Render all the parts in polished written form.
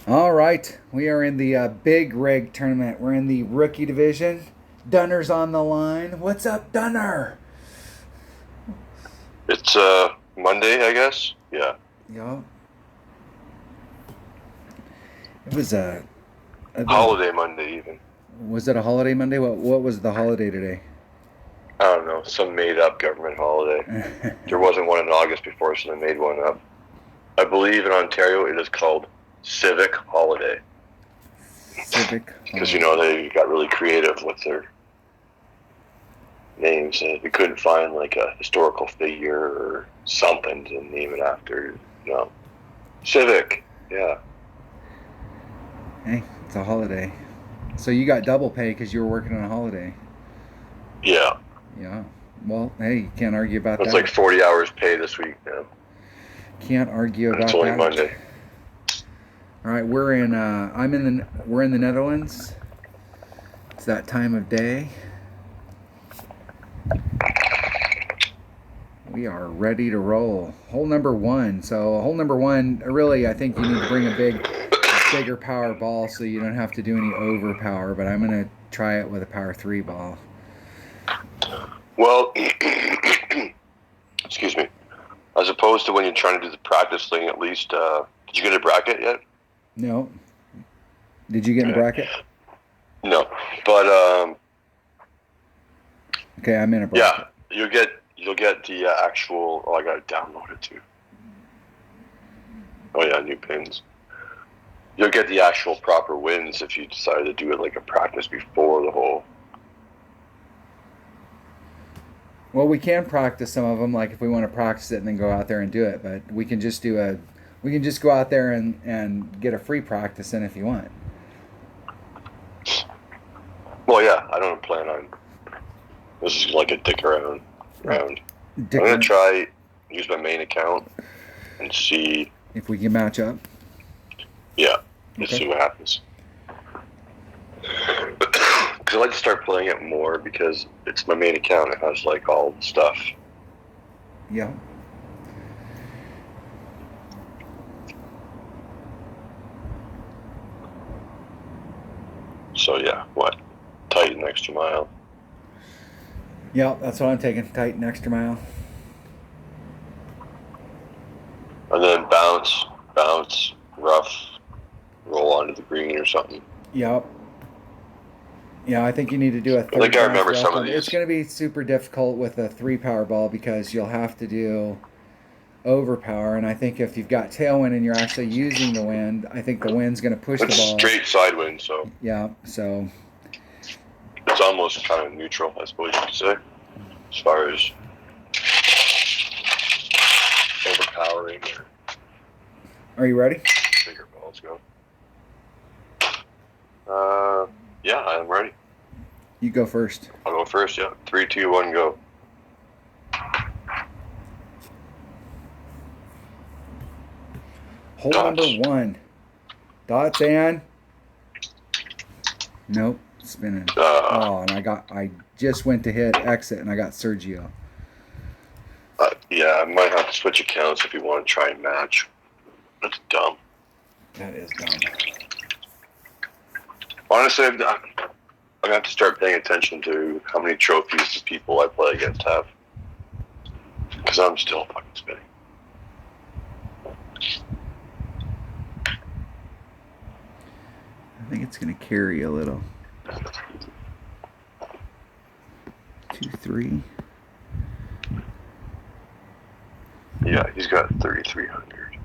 All right, we are in the big rig tournament. We're in the rookie division. Dunner's on the line. What's up, Dunner? It's Monday, I guess. Yeah. Yeah. It was Holiday Monday even. was it a holiday Monday? What was the holiday today? I don't know, some made up government holiday. There wasn't one in August before, so they made one up. I believe in Ontario it is called Civic Holiday. Civic. Because they got really creative with their names. They couldn't find like a historical figure or something to name it after. No. Civic. Yeah. Hey, it's a holiday. So you got double pay because you were working on a holiday. Yeah. Yeah. Well, hey, you can't argue about It's that. like 40 hours pay this week now. Can't argue about It's only that. Monday. All right, we're in the Netherlands. It's that time of day. We are ready to roll. Hole number one. So hole number one, really, I think you need to bring a bigger power ball so you don't have to do any overpower. But I'm gonna try it with a power 3 ball. Well, excuse me. As opposed to when you're trying to do the practice thing, at least, did you get a bracket yet? No. Did you get in a bracket? No, but okay, I'm in a bracket. Yeah, you'll get the actual. Oh, I gotta download it too. Oh yeah, new pins. You'll get the actual proper wins if you decide to do it like a practice before the hole. Well, we can practice some of them, like if we want to practice it and then go out there and do it. But we can just go out there and get a free practice in if you want. Well, yeah, I don't plan on. This is like a dick around round. I'm gonna try use my main account and see if we can match up. Yeah, let's see what happens. Because I like to start playing it more because it's my main account. It has like all the stuff. Yeah. So yeah, what? Tighten extra mile. Yeah, that's what I'm taking. Tighten extra mile. And then bounce, rough, roll onto the green or something. Yep. Yeah, I think you need to do a third. I think I remember some of these. It's going to be super difficult with a 3 power ball because you'll have to do overpower, and I think if you've got tailwind and you're actually using the wind, I think the wind's going to push the ball. Straight side wind, so. Yeah, so. It's almost kind of neutral, I suppose you could say, as far as overpowering. Are you ready? Bigger balls go. Yeah, I'm ready. You go first. I'll go first, yeah. 3, 2, 1, go. Hole number 1. Dots and... Nope, spinning. And I just went to hit exit and I got Sergio. Yeah, I might have to switch accounts if you want to try and match. That's dumb. That is dumb. Honestly, I'm going to have to start paying attention to how many trophies the people I play against have. Because I'm still fucking spinning. I think it's going to carry a little. 2, 3. Yeah, he's got 3,300.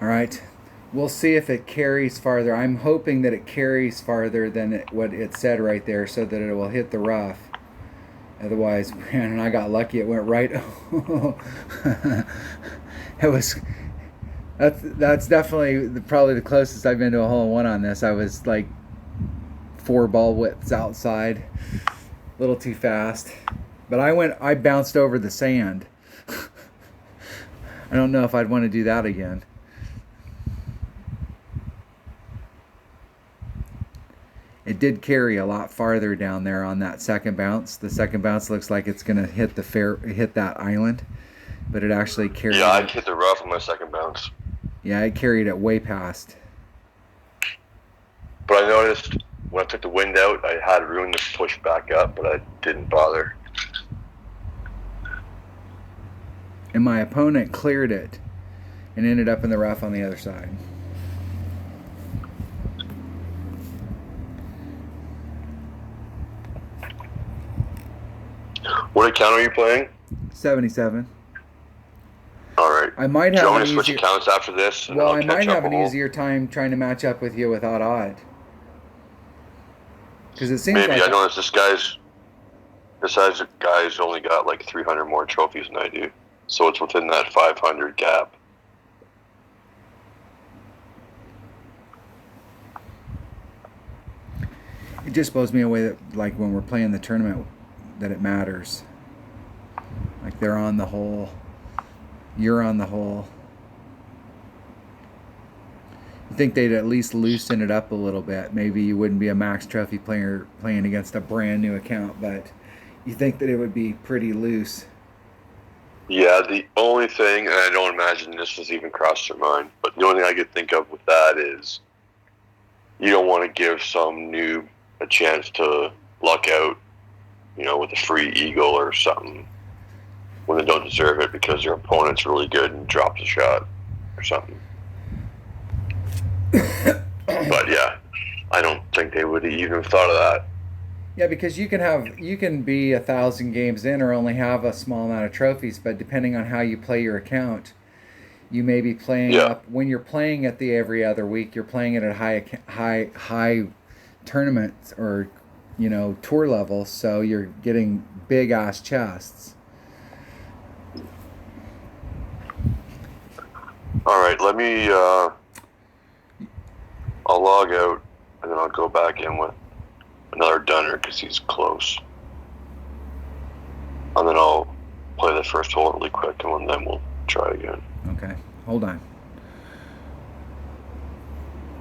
All right. We'll see if it carries farther. I'm hoping that it carries farther than what it said right there so that it will hit the rough. Otherwise, man, and I got lucky. It went right. It was. That's definitely probably the closest I've been to a hole-in-one on this. I was like 4 ball widths outside, a little too fast, but I bounced over the sand. I don't know if I'd want to do that again. It did carry a lot farther down there on that second bounce. The second bounce looks like it's going to hit that island. but it actually carried. Yeah, I hit the rough on my second bounce. Yeah, it carried it way past. But I noticed when I took the wind out, I had room to push back up, but I didn't bother. And my opponent cleared it and ended up in the rough on the other side. What account are you playing? 77. All right. I might Do you have want an me to switch easier. accounts after this? Well, I might have an easier time trying to match up with you without odd. Because it seems Maybe. like I noticed this guy's only got like 300 more trophies than I do. So it's within that 500 gap. it just blows me away that, like, when we're playing the tournament, that it matters. Like, they're on the hole, you're on the hole. You think they'd at least loosen it up a little bit. Maybe you wouldn't be a max trophy player playing against a brand new account, but you think that it would be pretty loose. Yeah, the only thing, and I don't imagine this has even crossed your mind, but the only thing I could think of with that is you don't want to give some noob a chance to luck out, with a free eagle or something when they don't deserve it because their opponent's really good and drops a shot or something. But yeah, I don't think they would have even thought of that. Yeah, because you can be 1,000 games in or only have a small amount of trophies, but depending on how you play your account, you may be playing up. When you're playing it the every other week, you're playing it at high tournaments or tour levels, so you're getting big ass chests. All right, let me. I'll log out and then I'll go back in with another Dunner because he's close. And then I'll play the first hole really quick and then we'll try again. Okay, hold on.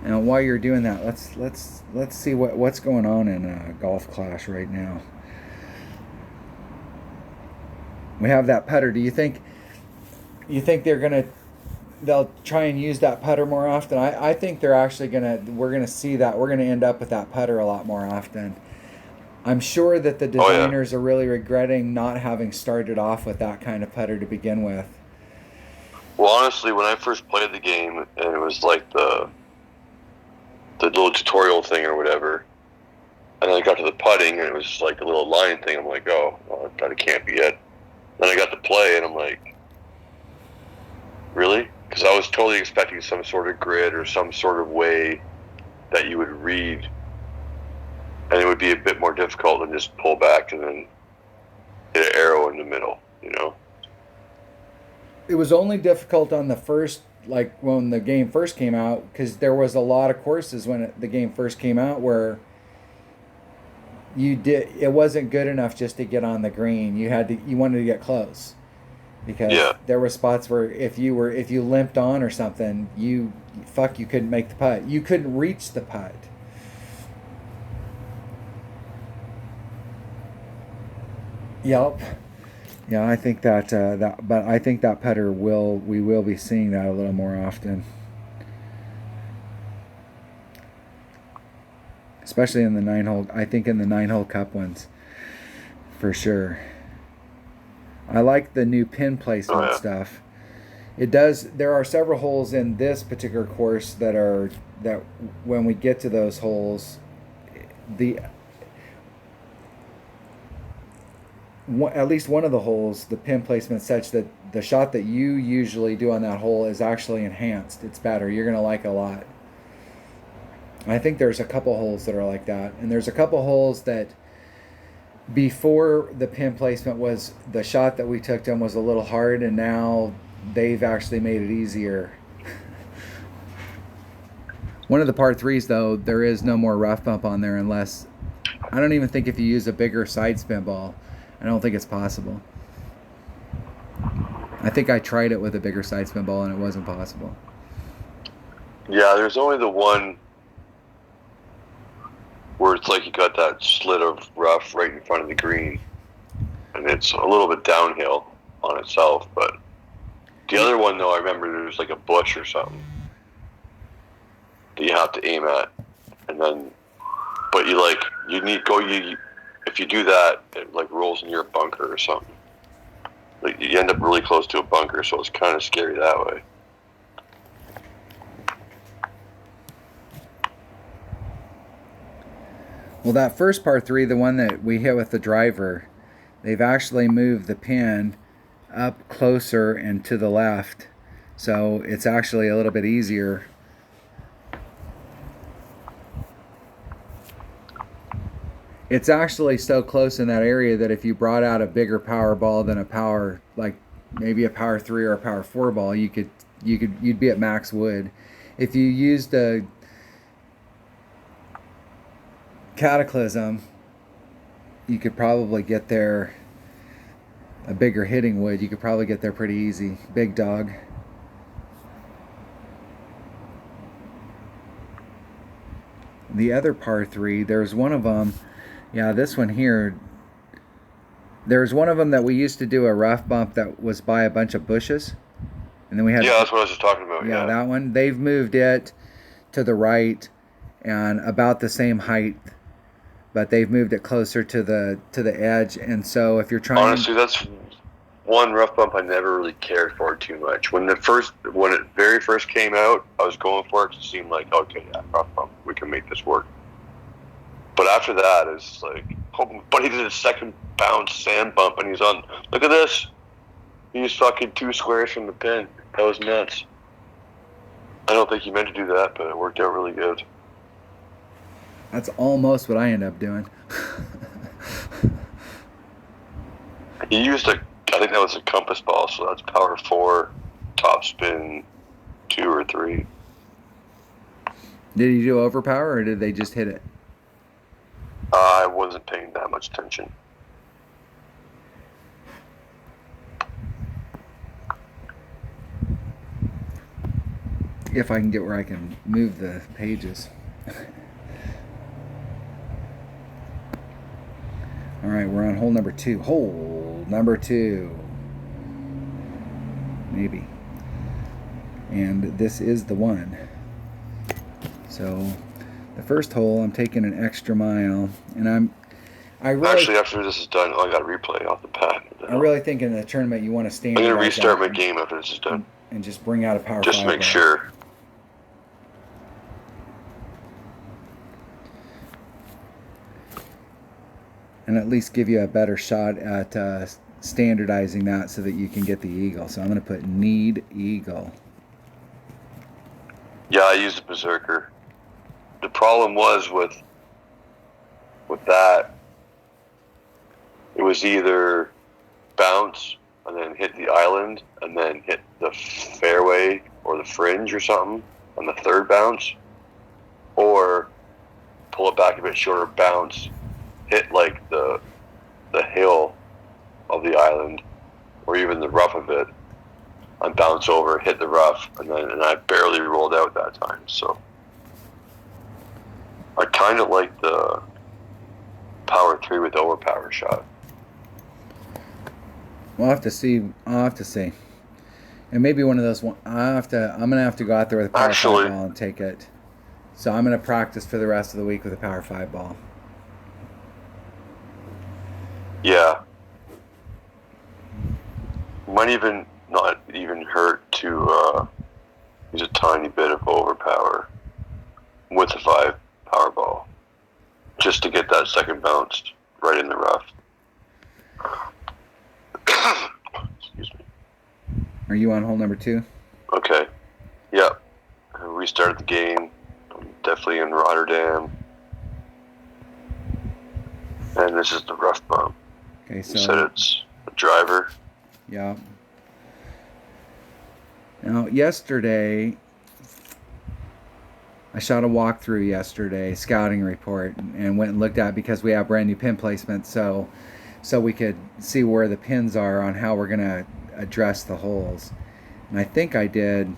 And while you're doing that, let's see what's going on in Golf Clash right now. We have that putter. Do you think they'll try and use that putter more often? I think they're actually we're gonna see that. We're gonna end up with that putter a lot more often. I'm sure that the designers are really regretting not having started off with that kind of putter to begin with. Well, honestly, when I first played the game and it was like the little tutorial thing or whatever, and then I got to the putting and it was just like the little line thing, I'm like, oh, well, that can't be it. Then I got to play and I'm like, really? Because I was totally expecting some sort of grid or some sort of way that you would read, and it would be a bit more difficult than just pull back and then hit an arrow in the middle, It was only difficult on the first, like when the game first came out, because there was a lot of courses when the game first came out where it wasn't good enough just to get on the green. You wanted to get close. Because there were spots where if you limped on or something, you couldn't make the putt. You couldn't reach the putt. Yep. Yeah, I think but I think that putter we will be seeing that a little more often. Especially in the 9-hole, I think in the 9-hole cup ones, for sure. I like the new pin placement stuff. It does. There are several holes in this particular course that when we get to those holes, at least one of the holes, the pin placement such that the shot that you usually do on that hole is actually enhanced. It's better. You're gonna like it a lot. I think there's a couple holes that are like that, and there's a couple holes that, before the pin placement, was the shot that we took them was a little hard, and now they've actually made it easier. One of the par 3s, though, there is no more rough bump on there unless, I don't even think if you use a bigger side spin ball, I don't think it's possible. I think I tried it with a bigger side spin ball and it wasn't possible. Yeah, there's only the one where it's like you got that slit of rough right in front of the green, and it's a little bit downhill on itself, but The other one, though, I remember there was like a bush or something that you have to aim at, and then, but if you do that, it like rolls in your bunker or something. Like you end up really close to a bunker, so it's kind of scary that way. Well, that first par 3, the one that we hit with the driver, they've actually moved the pin up closer and to the left, so it's actually a little bit easier. It's actually so close in that area that if you brought out a bigger power ball than a power, like maybe a power 3 or a power 4 ball, you'd be at max wood. If you used a Cataclysm, you could probably get there, a bigger hitting wood, you could probably get there pretty easy. Big dog. The other par 3, there's one of them, yeah, this one here, there's one of them that we used to do a rough bump that was by a bunch of bushes. And then we had, yeah, that's what I was just talking about. Yeah, that one. They've moved it to the right and about the same height, but they've moved it closer to the edge. And so if you're trying, honestly, that's one rough bump I never really cared for too much. When it very first came out, I was going for it. It seemed like, okay, yeah, rough bump, we can make this work. But after that, it's like, oh, but he did a second bounce sand bump, and he's on. Look at this. He's fucking 2 squares from the pin. That was nuts. I don't think he meant to do that, but it worked out really good. That's almost what I end up doing. He used I think that was a compass ball, so that's power 4, top spin 2 or 3. Did he do overpower or did they just hit it? I wasn't paying that much attention. If I can get where I can move the pages. All right, we're on hole number 2. Hole number 2. Maybe. And this is the one. So the first hole, I'm taking an extra mile, and actually, after this is done, I got to replay off the pad. I really think in the tournament you want to stand. I'm going to restart my game after this is done. And just bring out a power 5 just to make sure. And at least give you a better shot at standardizing that so that you can get the eagle. So I'm going to put need eagle. Yeah, I used a berserker. The problem was with that, it was either bounce and then hit the island and then hit the fairway or the fringe or something on the third bounce, or pull it back a bit shorter, bounce, hit like the hill of the island or even the rough of it, and bounce over, hit the rough, and I barely rolled out that time. So I kind of like the power 3 with overpower shot. We'll have to see. I'll have to see. And maybe one of those. I'm gonna have to go out there with a power 5 ball and take it. So I'm gonna practice for the rest of the week with a power 5 ball. Yeah. Might even not even hurt to use a tiny bit of overpower with a 5 power ball, just to get that second bounce right in the rough. Excuse me. Are you on hole number 2? Okay. Yep. I restarted the game. I'm definitely in Rotterdam. And this is the rough bump. Okay, so you said it's a driver. Yeah. Now, yesterday, I shot a walkthrough yesterday, scouting report, and went and looked at it because we have brand new pin placement, so we could see where the pins are on how we're going to address the holes. And I think I did,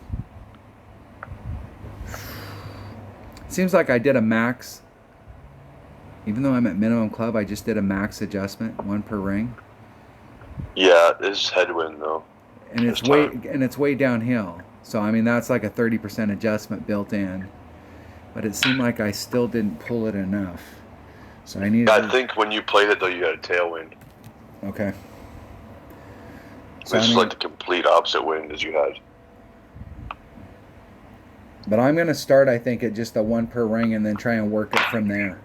seems like I did a max, even though I'm at minimum club, I just did a max adjustment, 1 per ring. Yeah, this is headwind though. and it's way downhill. So I mean that's like a 30% adjustment built in, but it seemed like I still didn't pull it enough. So I needed. I think when you played it though, you had a tailwind. Okay. So this is like the complete opposite wind as you had. But I'm going to start, I think, at just a 1 per ring and then try and work it from there.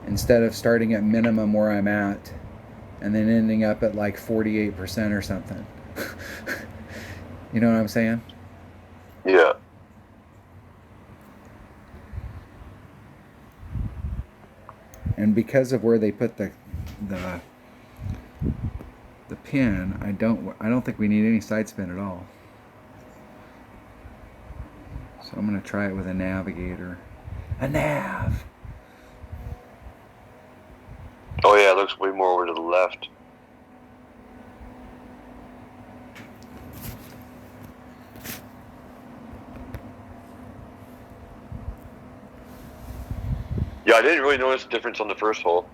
Instead of starting at minimum where I'm at and then ending up at like 48% or something. You know what I'm saying? Yeah. And because of where they put the pin, I don't think we need any side spin at all. So I'm going to try it with a navigator. A nav! Oh yeah, it looks way more over to the left. Yeah, I didn't really notice the difference on the first hole.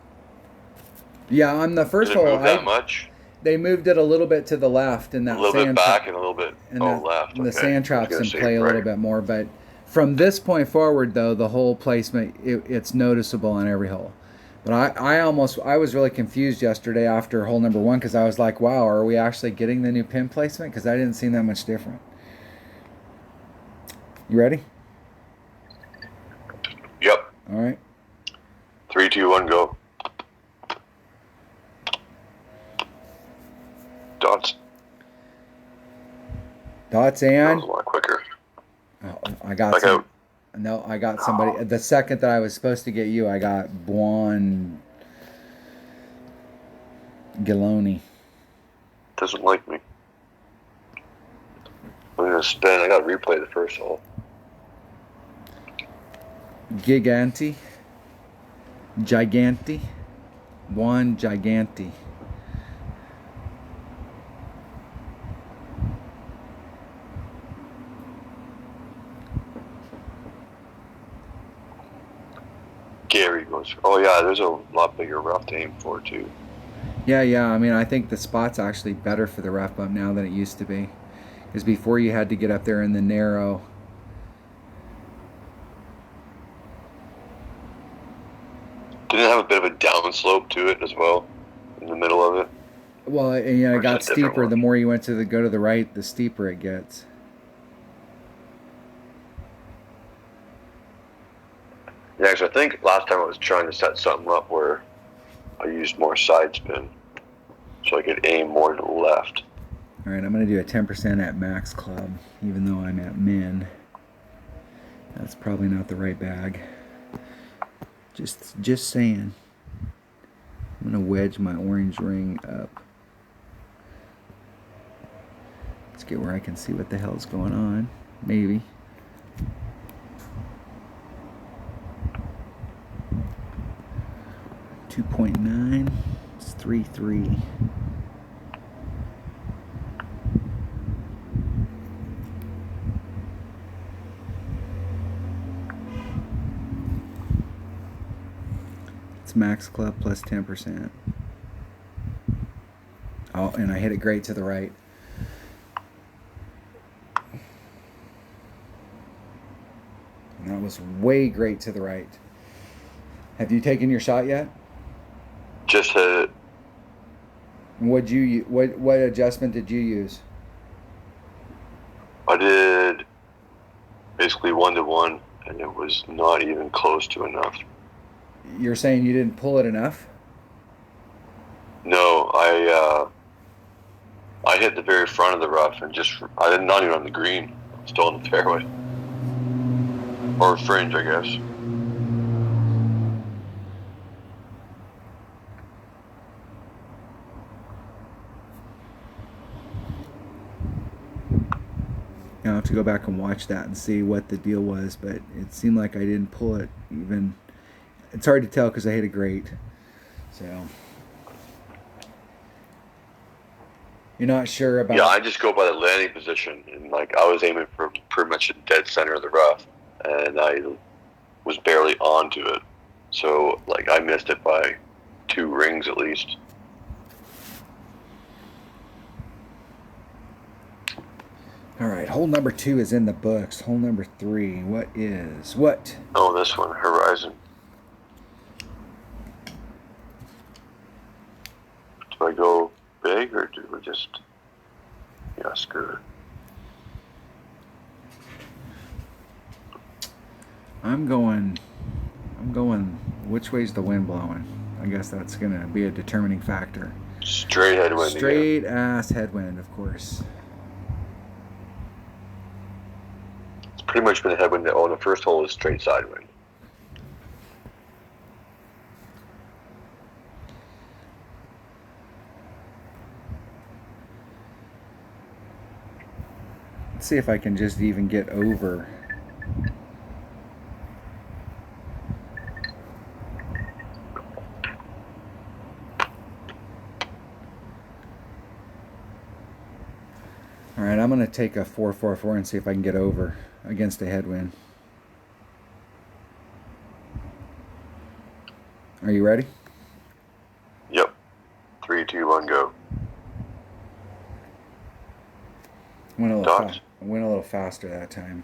Yeah, on the first hole, Did it move that much? They moved it a little bit to the left, and that a little bit back and a little bit left. And the sand traps in play a little bit more. But from this point forward, though, the hole placement it's noticeable on every hole. But I was really confused yesterday after hole number 1 because I was like, wow, are we actually getting the new pin placement? Because I didn't seem that much different. You ready? Yep. All right. 3, 2, 1, go. Dots and. That was a lot quicker. Oh, I got some. No, I got somebody. The second that I was supposed to get you, I got Buon Giloni. Doesn't like me. I'm gonna spin. I got to replay the first hole. Giganti. Buon Giganti. Gary goes, oh yeah, there's a lot bigger rough to aim for too. Yeah. I mean, I think the spot's actually better for the rough bump now than it used to be. Because before you had to get up there in the narrow. Didn't it have a bit of a downslope to it as well, in the middle of it? Well, it got steeper. The more you went to go to the right, the steeper it gets. Yeah, because I think last time I was trying to set something up where I used more side spin, so I could aim more to the left. All right, I'm going to do a 10% at max club, even though I'm at min. That's probably not the right bag. Just saying. I'm going to wedge my orange ring up. Let's get where I can see what the hell's going on. Maybe. .9. It's 3.3. It's max club plus 10%. Oh, and I hit it great to the right. And that was way great to the right. Have you taken your shot yet? Just hit it. What adjustment did you use? I did basically 1-to-1, and it was not even close to enough. You're saying you didn't pull it enough? No, I hit the very front of the rough and I did not even on the green, still in the fairway or fringe, I guess. I'll have to go back and watch that and see what the deal was, but it seemed like I didn't pull it even. It's hard to tell because I hit it great. So you're not sure about. Yeah, I just go by the landing position, and like I was aiming for pretty much the dead center of the rough, and I was barely onto it, so like I missed it by 2 rings at least. All right, hole number 2 is in the books. Hole number 3, what? Oh, this one, Horizon. Do I go big or do we just, screw it? I'm going, which way's the wind blowing? I guess that's going to be a determining factor. Straight headwind. Straight ass headwind, of course. It's pretty much been a headwind. Oh, the first hole is straight side wind. Let's see if I can just even get over. All right, I'm going to take a 4-4-4 and see if I can get over against a headwind. Are you ready? Yep. 3, 2, 1, go. Went a little faster that time.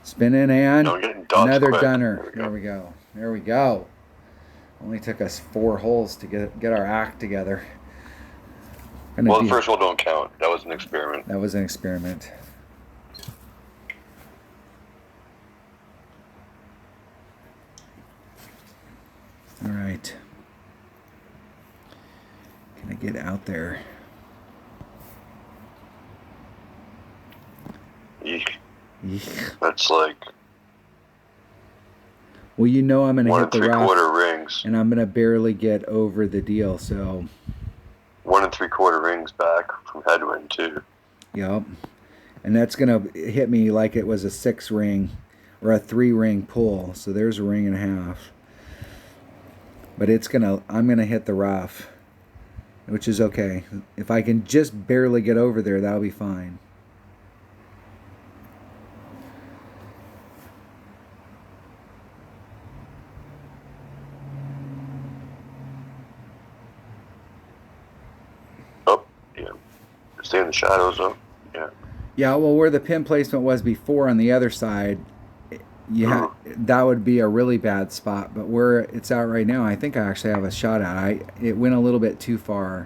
Spinning and another dunner. There we go. There we go. Only took us 4 holes to get our act together. Well, the first hole don't count. That was an experiment. That was an experiment. All right. Can I get out there? Eek. That's like. Well, you know I'm going to hit the rough. 1 3/4 rings. And I'm going to barely get over the deal, so. 1 3/4 rings back from headwind too. Yep. And that's going to hit me like it was a 6 ring or a 3 ring pull. So there's a ring and a half. But I'm going to hit the rough, which is okay. If I can just barely get over there, that'll be fine. Oh, yeah. Stay in the shadows, though. Yeah. Yeah, well, where the pin placement was before on the other side, that would be a really bad spot. But where it's out right now, I think I actually have a shot at. It went a little bit too far.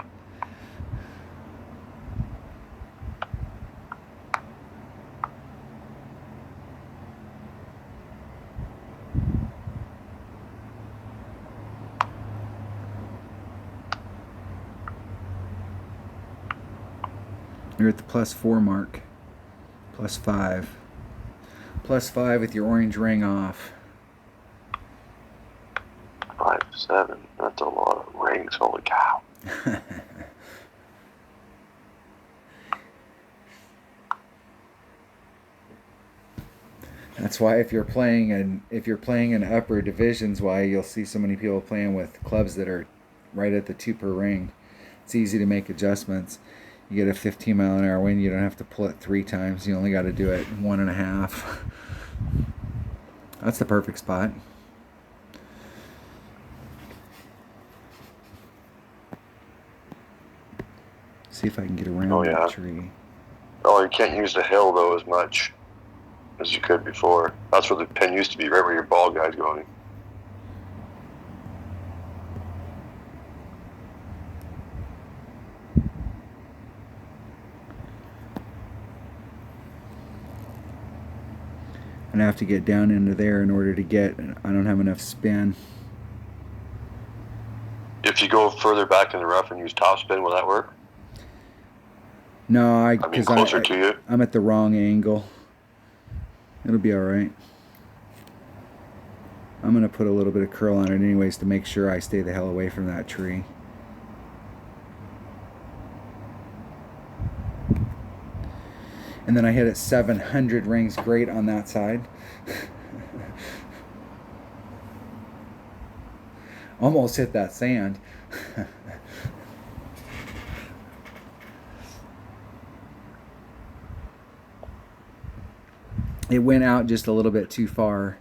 You're at the +4 mark. +5. +5 with your orange ring off. 5, 7. That's a lot of rings. Holy cow. That's why if you're playing in upper divisions, why you'll see so many people playing with clubs that are right at the 2 per ring. It's easy to make adjustments. You get a 15-mile-an-hour wind, you don't have to pull it 3 times. You only got to do it 1.5. That's the perfect spot. See if I can get around that tree. Oh, you can't use the hill, though, as much as you could before. That's where the pin used to be, right where your ball guy's going. And I have to get down into there in order to get. I don't have enough spin. If you go further back in the rough and use topspin, will that work? No, because closer to you. I'm at the wrong angle. It'll be all right. I'm gonna put a little bit of curl on it anyways to make sure I stay the hell away from that tree. And then I hit it 700 rings great on that side. Almost hit that sand. It went out just a little bit too far.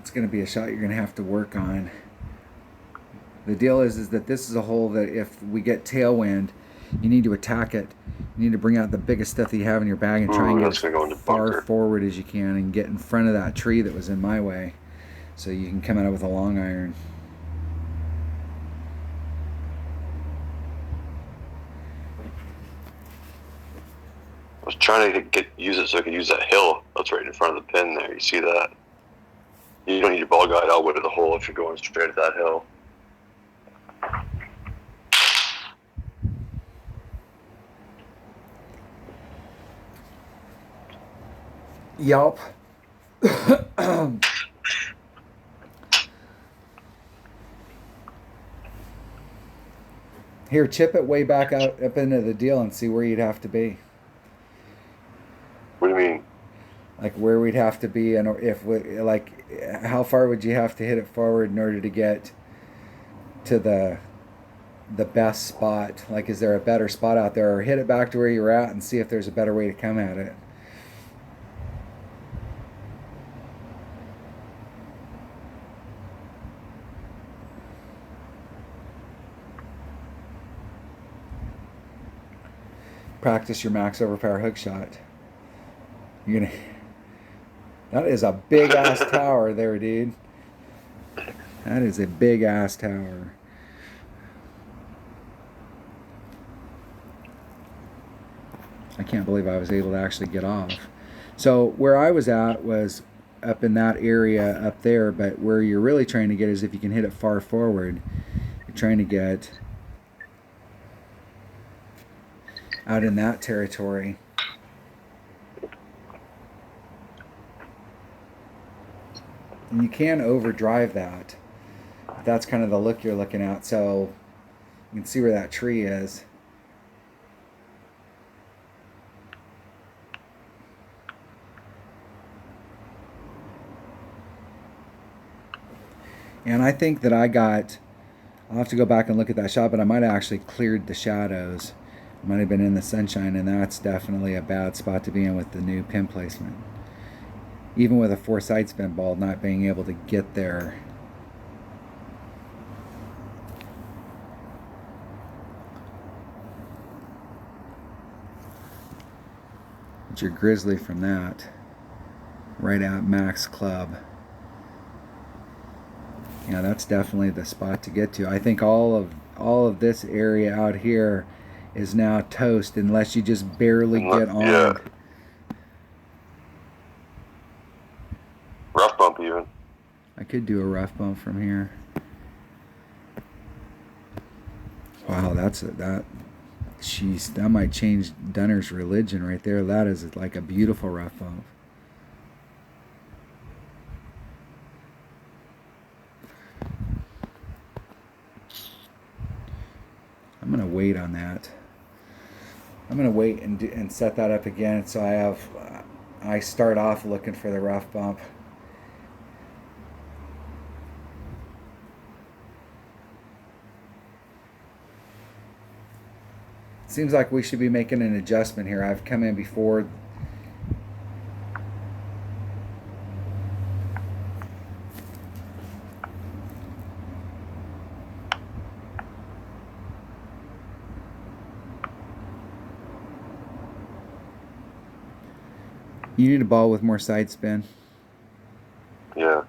it's going to be a shot you're going to have to work on. The deal is that this is a hole that if we get tailwind, you need to attack it. You need to bring out the biggest stuff that you have in your bag and try and get as far forward as you can and get in front of that tree that was in my way, so you can come at it with a long iron. I was trying to use it so I could use that hill that's right in front of the pin there. You see that? You don't need your ball guide all the way to the hole if you're going straight at that hill. Yelp. Here, chip it way back out up into the deal and see where you'd have to be. What do you mean? Like where we'd have to be, and if we, like, how far would you have to hit it forward in order to get to the best spot? Like, is there a better spot out there, or hit it back to where you're at and see if there's a better way to come at it? Practice your max overpower hook shot. You're gonna. That is a big ass tower there, dude. That is a big ass tower. I can't believe I was able to actually get off. So where I was at was up in that area up there, but where you're really trying to get is if you can hit it far forward. You're trying to get out in that territory. And you can overdrive that. That's kind of the look you're looking at. So you can see where that tree is. And I think that I'll have to go back and look at that shot, but I might have actually cleared the shadows. I might have been in the sunshine, and that's definitely a bad spot to be in with the new pin placement. Even with a 4 side spin ball, not being able to get there. Get your grizzly from that. Right at max club. Yeah, that's definitely the spot to get to. I think all of this area out here is now toast unless you just barely get on. Yeah. Rough bump even. I could do a rough bump from here. Wow, jeez, that might change Dunner's religion right there. That is like a beautiful rough bump. I'm gonna wait on that. I'm gonna wait and set that up again, so I start off looking for the rough bump. Seems like we should be making an adjustment here. I've come in before. You need a ball with more side spin. Yeah.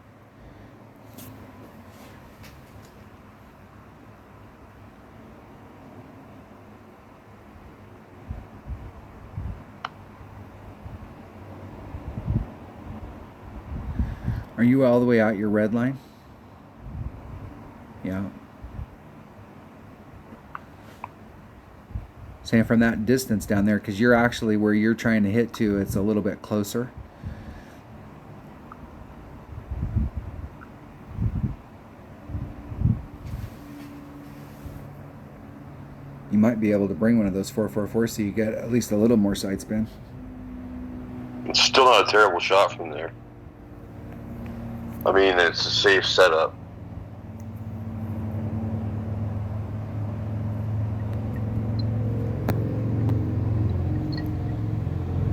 Are you all the way out your red line? Yeah. Saying from that distance down there, because you're actually where you're trying to hit to, it's a little bit closer. You might be able to bring one of those 444 so you get at least a little more side spin. It's still not a terrible shot from there. I mean, it's a safe setup.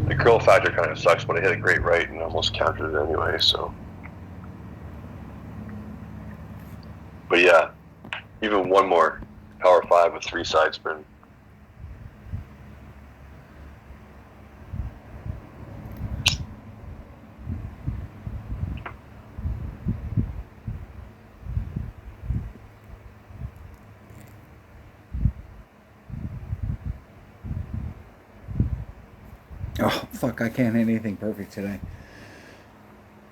The curl factor kind of sucks, but I hit a great right and almost countered it anyway, so. But yeah, even one more power 5 with 3 side spin. Oh, fuck, I can't hit anything perfect today.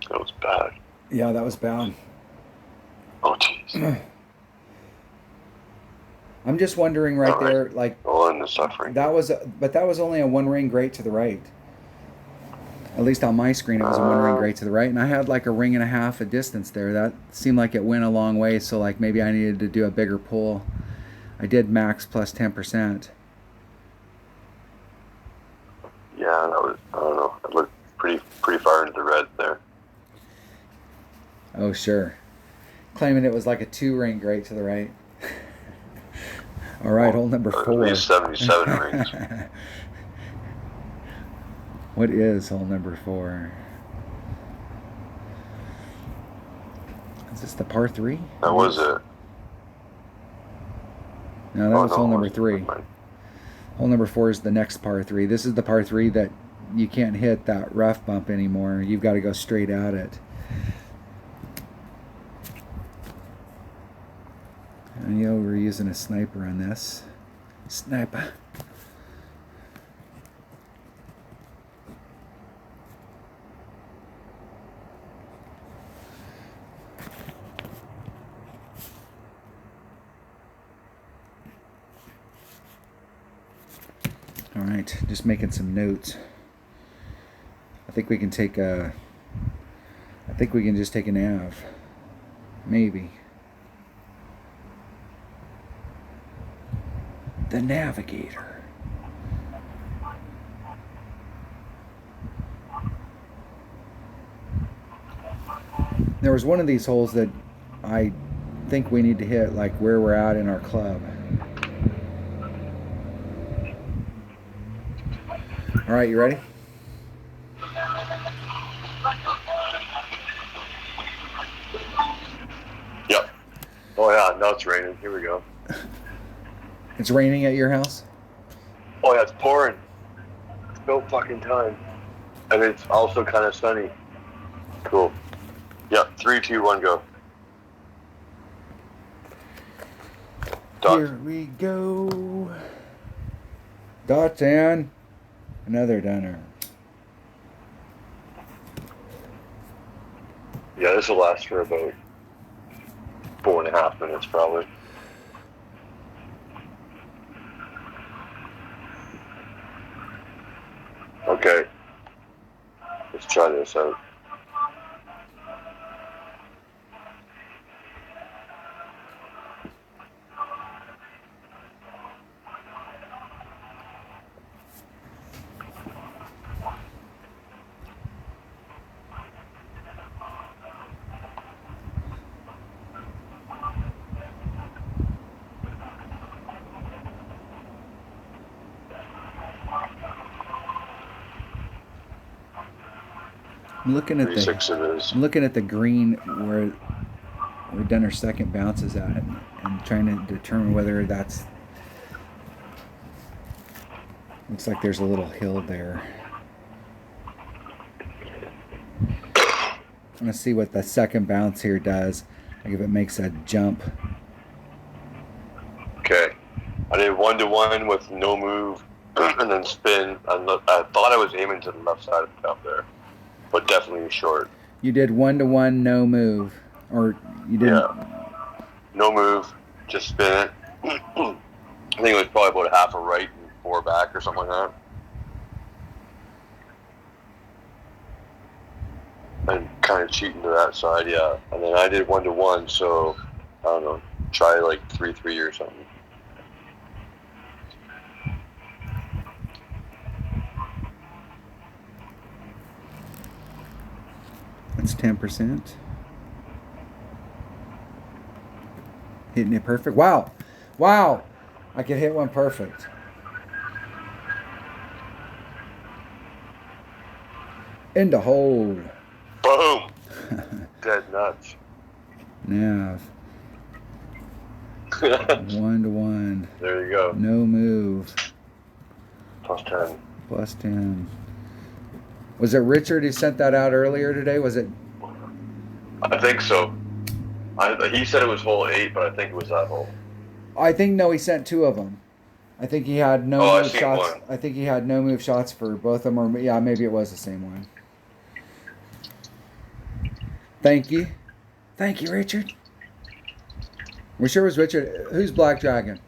That was bad. Yeah, that was bad. Oh, jeez. I'm just wondering right there, like, all in the suffering. that was only a 1-ring grate to the right. At least on my screen, it was a 1-ring grate to the right, and I had like a ring and a half of distance there. That seemed like it went a long way, so like maybe I needed to do a bigger pull. I did max plus 10%. Yeah, that was, I don't know, it looked pretty far into the red there. Oh, sure. Claiming it was like a 2-ring grate to the right. All right, hole number 4. At least 77 rings. What is hole number 4? Is this the par 3? That was it. No, that was hole number 3. Hole number 4 is the next par 3. This is the par 3 that you can't hit that rough bump anymore. You've got to go straight at it. And you know, we're using a sniper on this. Sniper. All right, just making some notes. I think we can take a. I think we can just take a nav. Maybe. The Navigator. There was one of these holes that I think we need to hit, like where we're at in our club. All right, you ready? Yep. Oh yeah, now it's raining. Here we go. It's raining at your house? Oh yeah, it's pouring. It's no fucking time. And it's also kind of sunny. Cool. Yep, 3, 2, 1, go. Dot. Here we go. Dots and another dunner. Yeah, this will last for about 4.5 minutes probably. Okay. Let's try this out. I'm looking at 3-6 it is. I'm looking at the green where Dunner's second bounce is at, and trying to determine whether that's. Looks like there's a little hill there. I'm gonna see what the second bounce here does. Like if it makes a jump. Okay. I did 1-to-1 with no move and then spin. I thought I was aiming to the left side of the cup there, but definitely short. You did 1-to-1, no move, or you didn't? Yeah. No move, just spin it. I think it was probably about half a right and 4 back or something like that. And kind of cheating to that side, yeah. And then I did 1-to-1, so I don't know, try like 3-3 or something. That's 10%. Hitting it perfect. Wow. Wow. I could hit one perfect. In the hole. Boom! Dead nuts. Nav. 1-1. There you go. No move. +10. +10. Was it Richard who sent that out earlier today? Was it? I think so. He said it was hole 8, but I think it was that hole. I think no. He sent 2 of them. I think he had no I've move seen shots. one. I think he had no move shots for both of them. Or yeah, maybe it was the same one. Thank you, Richard. We're sure it was Richard. Who's Black Dragon?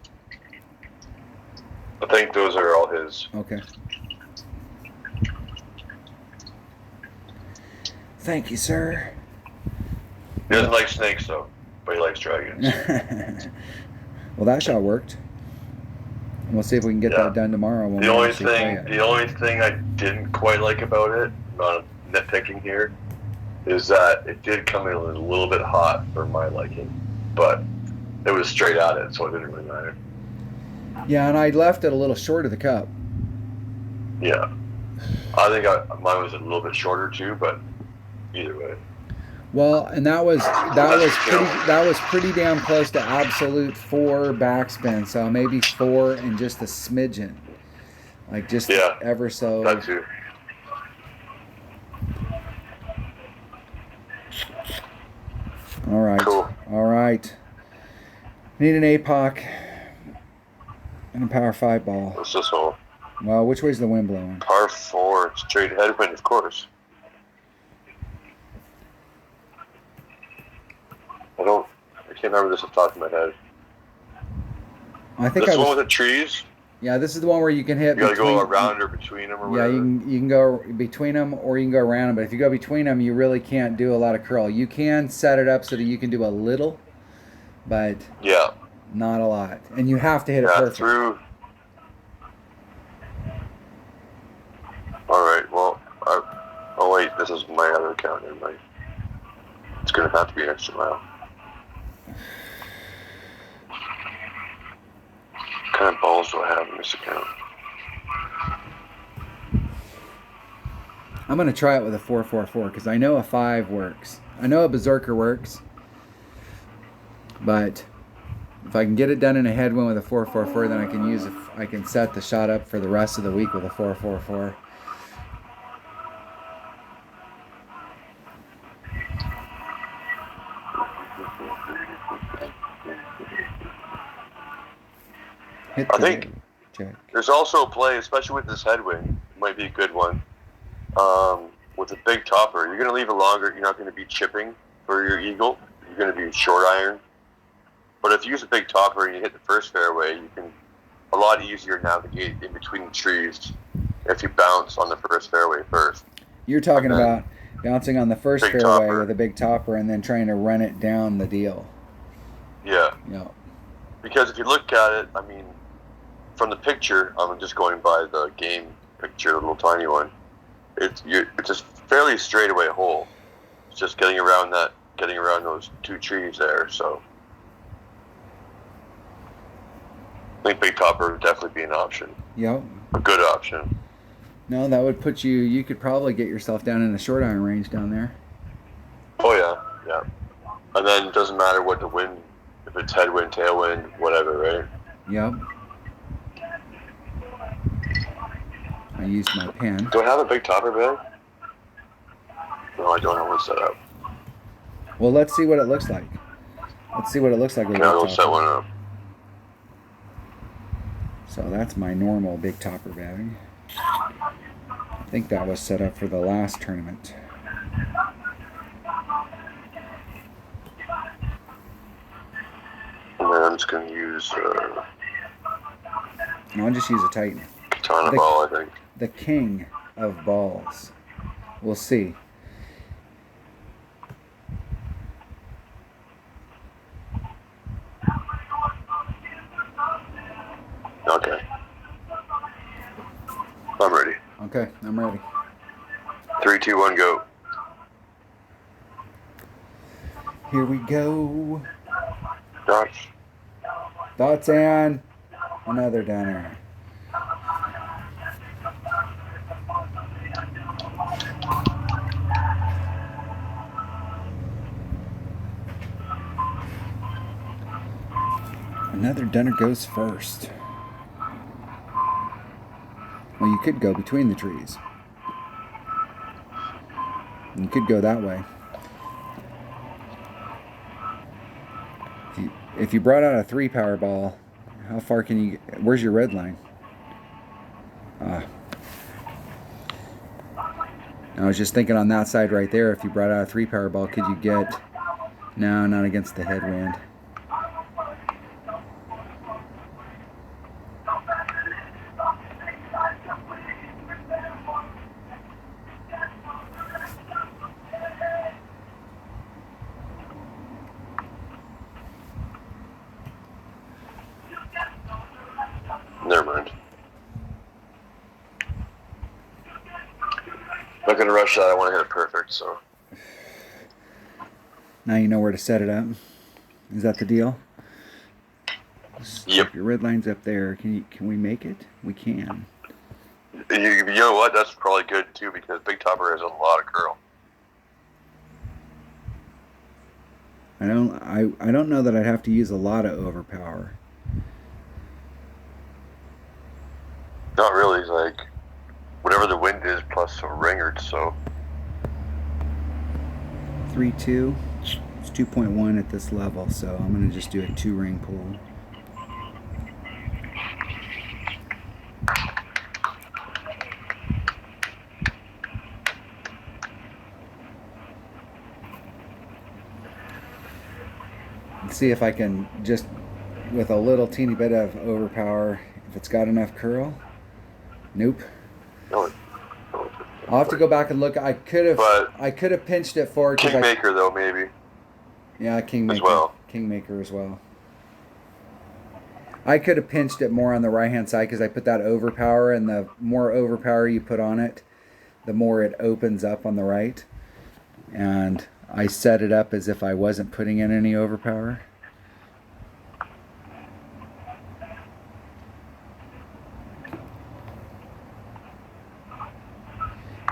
I think those are all his. Okay. Thank you, sir. He doesn't like snakes though, but he likes dragons. Well, that shot worked. And we'll see if we can get that done tomorrow. When the only thing I didn't quite like about it, not nitpicking here, is that it did come in a little bit hot for my liking, but it was straight at it, so it didn't really matter. Yeah, and I left it a little short of the cup. Yeah, I think mine was a little bit shorter too, but either way. Well, and that was pretty damn close to absolute 4 backspin. So maybe 4 and just a smidgen, like just ever so. That too. All right. Cool. All right. Need an APOC and a power 5 ball. What's this hole? Well, which way's the wind blowing? Par 4, straight headwind, of course. I can't remember this off the top of my head. I think this one with the trees. Yeah, this is the one where you can hit. You gotta go around or between them, or whatever. Yeah, you can go between them or you can go around them. But if you go between them, you really can't do a lot of curl. You can set it up so that you can do a little, but not a lot. And you have to hit it perfect. All right. Well, oh wait, this is my other account. It's gonna have to be an extra mile. What kind of balls do I have in this account? I'm going to try it with a 4-4-4 because I know a 5 works. I know a Berserker works. But if I can get it done in a headwind with a 4-4-4, then I can set the shot up for the rest of the week with a 4-4-4. I think there's also a play, especially with this headwind, it might be a good one. With a big topper, you're going to leave it longer. You're not going to be chipping for your eagle. You're going to be short iron. But if you use a big topper and you hit the first fairway, you can a lot easier navigate in between the trees if you bounce on the first fairway first. You're talking about bouncing on the first fairway with a big topper and then trying to run it down the deal. Yeah. Yeah. Because if you look at it, I mean, from the picture, I'm just going by the game picture, the little tiny one. It's a fairly straightaway hole. It's just getting around those 2 trees there. So I think big topper would definitely be an option. Yep. A good option. No, that would put you. You could probably get yourself down in the short iron range down there. Oh yeah. And then it doesn't matter what the wind, if it's headwind, tailwind, whatever, right? Yep. I used my pen. Do I have a big topper bag? No, I don't have one set up. Well, let's see what it looks like. Let's see what it looks like with I'll set one up. So that's my normal big topper bag. I think that was set up for the last tournament. And then I'm just going to use... I'll just use a Titan. Katana ball, I think. The king of balls. We'll see. Okay. I'm ready. Okay, I'm ready. 3, 2, 1, go. Here we go. Dots. Dots and another downer. Another dunner goes first. Well, you could go between the trees. You could go that way. If you brought out a 3 power ball, how far can you get? Where's your red line? I was just thinking on that side right there, if you brought out a 3 power ball, could you get... No, not against the headwind. Never mind. Not gonna rush that. I want to hit it perfect. So Now you know where to set it up. Is that the deal? Yep. If your red line's up there, can we make it? We can. You know what? That's probably good too because Big Topper has a lot of curl. I don't know that I'd have to use a lot of overpower. Not really. It's like whatever the wind is plus a ringer. So 3-2. It's 2.1 at this level, so I'm gonna just do a 2-ring pull. Let's see if I can just, with a little teeny bit of overpower, if it's got enough curl. Nope. no, I'll have to go back and look. I could have pinched it forward. Kingmaker though maybe. Yeah, Kingmaker as well. Kingmaker as well. I could have pinched it more on the right hand side because I put that overpower, and the more overpower you put on it, the more it opens up on the right. And I set it up as if I wasn't putting in any overpower.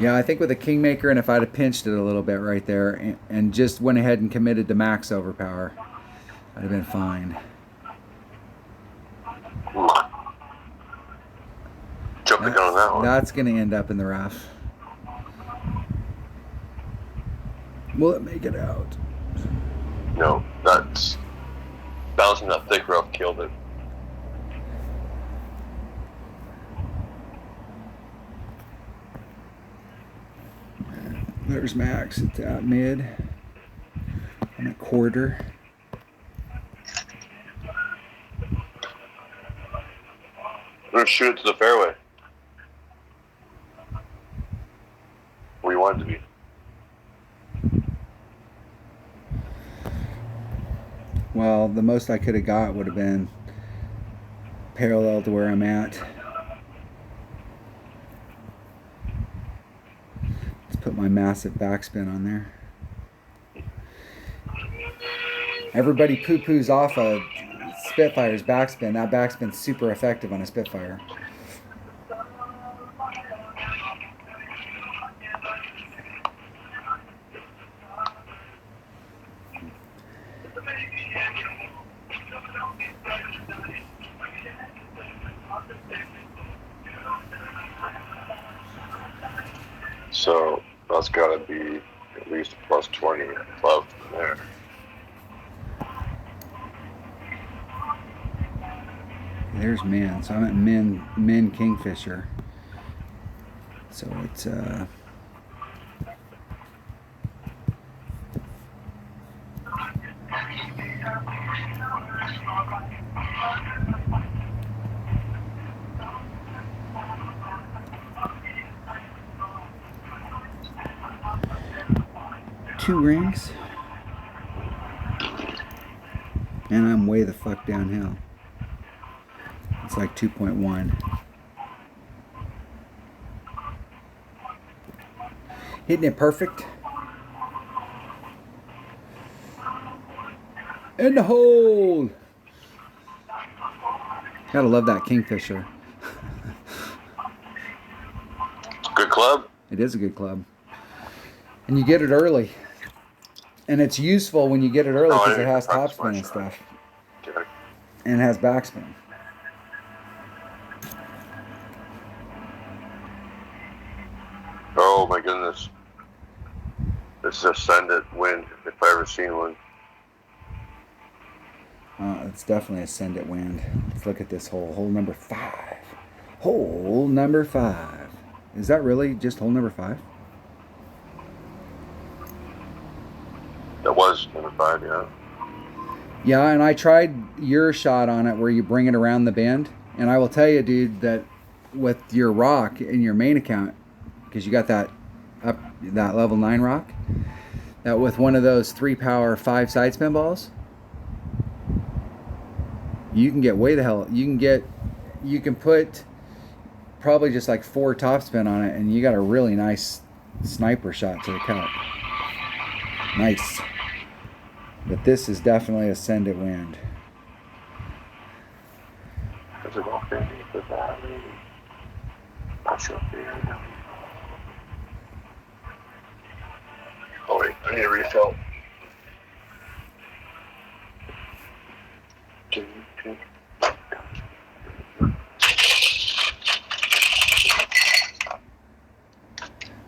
Yeah, I think with a Kingmaker, and if I'd have pinched it a little bit right there and just went ahead and committed to max overpower, I'd have been fine. Jumping on that one. That's going to end up in the rough. Will it make it out? No, that's bouncing that thick rough killed it. There's max. It's at mid. I'm at quarter. We're gonna shoot it to the fairway. Where you want it to be. Well, the most I could have got would have been parallel to where I'm at. Let's put my massive backspin on there. Everybody poo-poos off a Spitfire's backspin. That backspin's super effective on a Spitfire. So that's got to be at least plus 20 above from there. There's min. So I'm at min Kingfisher. So it's 2 rings. And I'm way the fuck downhill. It's like 2.1. Hitting it perfect. In the hole. Gotta love that Kingfisher. Good club. It is a good club. And you get it early. And it's useful when you get it early because it has topspin and stuff. Okay. and has backspin. Oh my goodness. This is Ascendant wind, if I ever seen one. It's definitely Ascendant wind. Let's look at this hole. Hole number 5. Hole number 5. Is that really just hole number 5? That was number 5, yeah. Yeah, and I tried your shot on it where you bring it around the bend. And I will tell you, dude, that with your rock in your main account, because you got that level 9 rock, that with one of those 3-power 5 side spin balls, you can get way the hell. You can put probably just like 4 topspin on it, and you got a really nice sniper shot to the cup. Nice. But this is definitely Ascendant wind. Oh wait, I need a refill.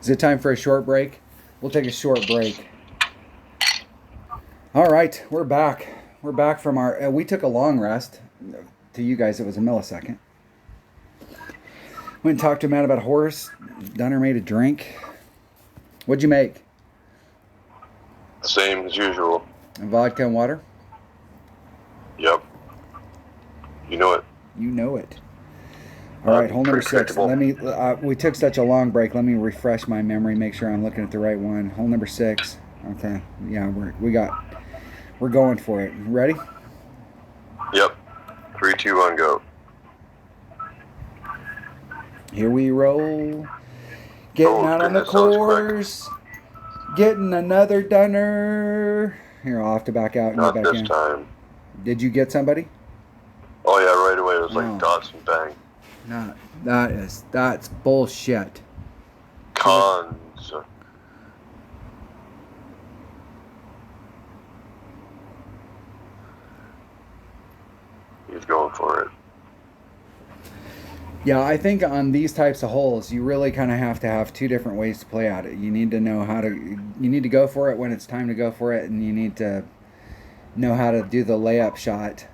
Is it time for a short break? We'll take a short break. All right, we're back. We're back from our... we took a long rest. To you guys, it was a millisecond. Went and talked to a man about a horse. Dunner made a drink. What'd you make? Same as usual. And vodka and water? Yep. You know it. You know it. All right, hole number 6. Let me. We took such a long break. Let me refresh my memory. Make sure I'm looking at the right one. Hole number 6. Okay. Yeah, we're going for it. Ready? Yep. 3, 2, 1, go. Here we roll. Getting out on the course. Getting another Dunner. Here, I'll have to back out and Not get back this in. time. Did you get somebody? Oh yeah, right away. It was like No. dots and bang. No, that's bullshit. Cons. He's going for it. Yeah, I think on these types of holes, you really kind of have to have 2 different ways to play at it. You need to know how to... You need to go for it when it's time to go for it, and you need to know how to do the layup shot.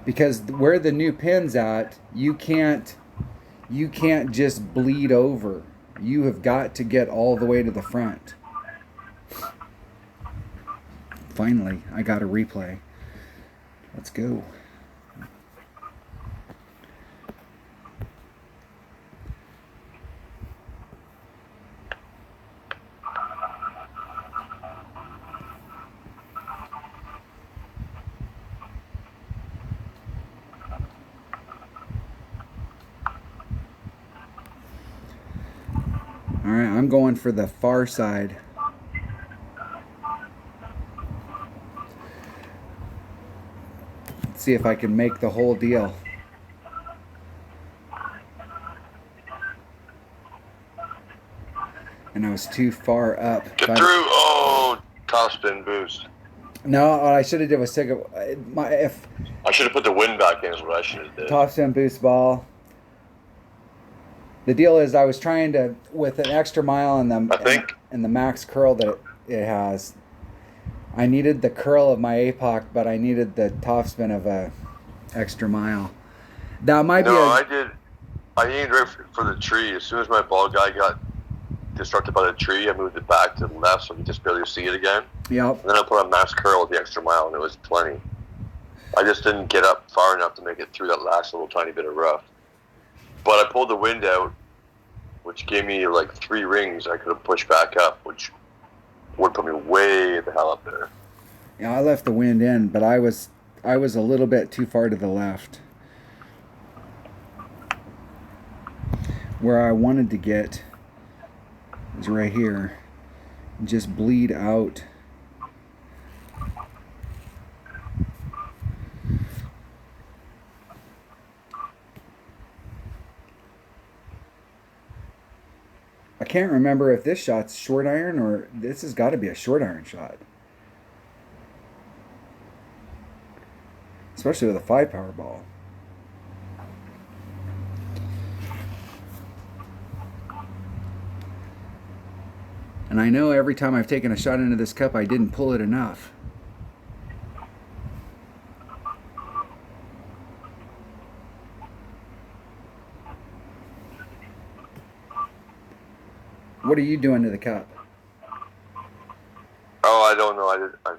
Because where the new pin's at, you can't just bleed over. You have got to get all the way to the front. Finally, I got a replay. Let's go. All right, I'm going for the far side. Let's see if I can make the whole deal. And I was too far up. Get through. Oh, top spin boost. No, what I should have did was take I should have put the wind back in. Is what I should have did. top spin boost ball. The deal is I was trying to, with an extra mile and the max curl that it has, I needed the curl of my APOC, but I needed the top spin of a extra mile. That might be I did. I aimed right for the tree. As soon as my ball guy got distracted by the tree, I moved it back to the left so I could just barely see it again. Yep. And then I put on max curl with the extra mile, and it was plenty. I just didn't get up far enough to make it through that last little tiny bit of rough. But I pulled the wind out, which gave me like 3 rings I could have pushed back up, which would put me way the hell up there. Yeah, I left the wind in, but I was a little bit too far to the left. Where I wanted to get is right here. Just bleed out. I can't remember if this shot's short iron or this has got to be a short iron shot. especially with a 5-power ball. And I know every time I've taken a shot into this cup, I didn't pull it enough. What are you doing to the cup? Oh, I don't know. I'm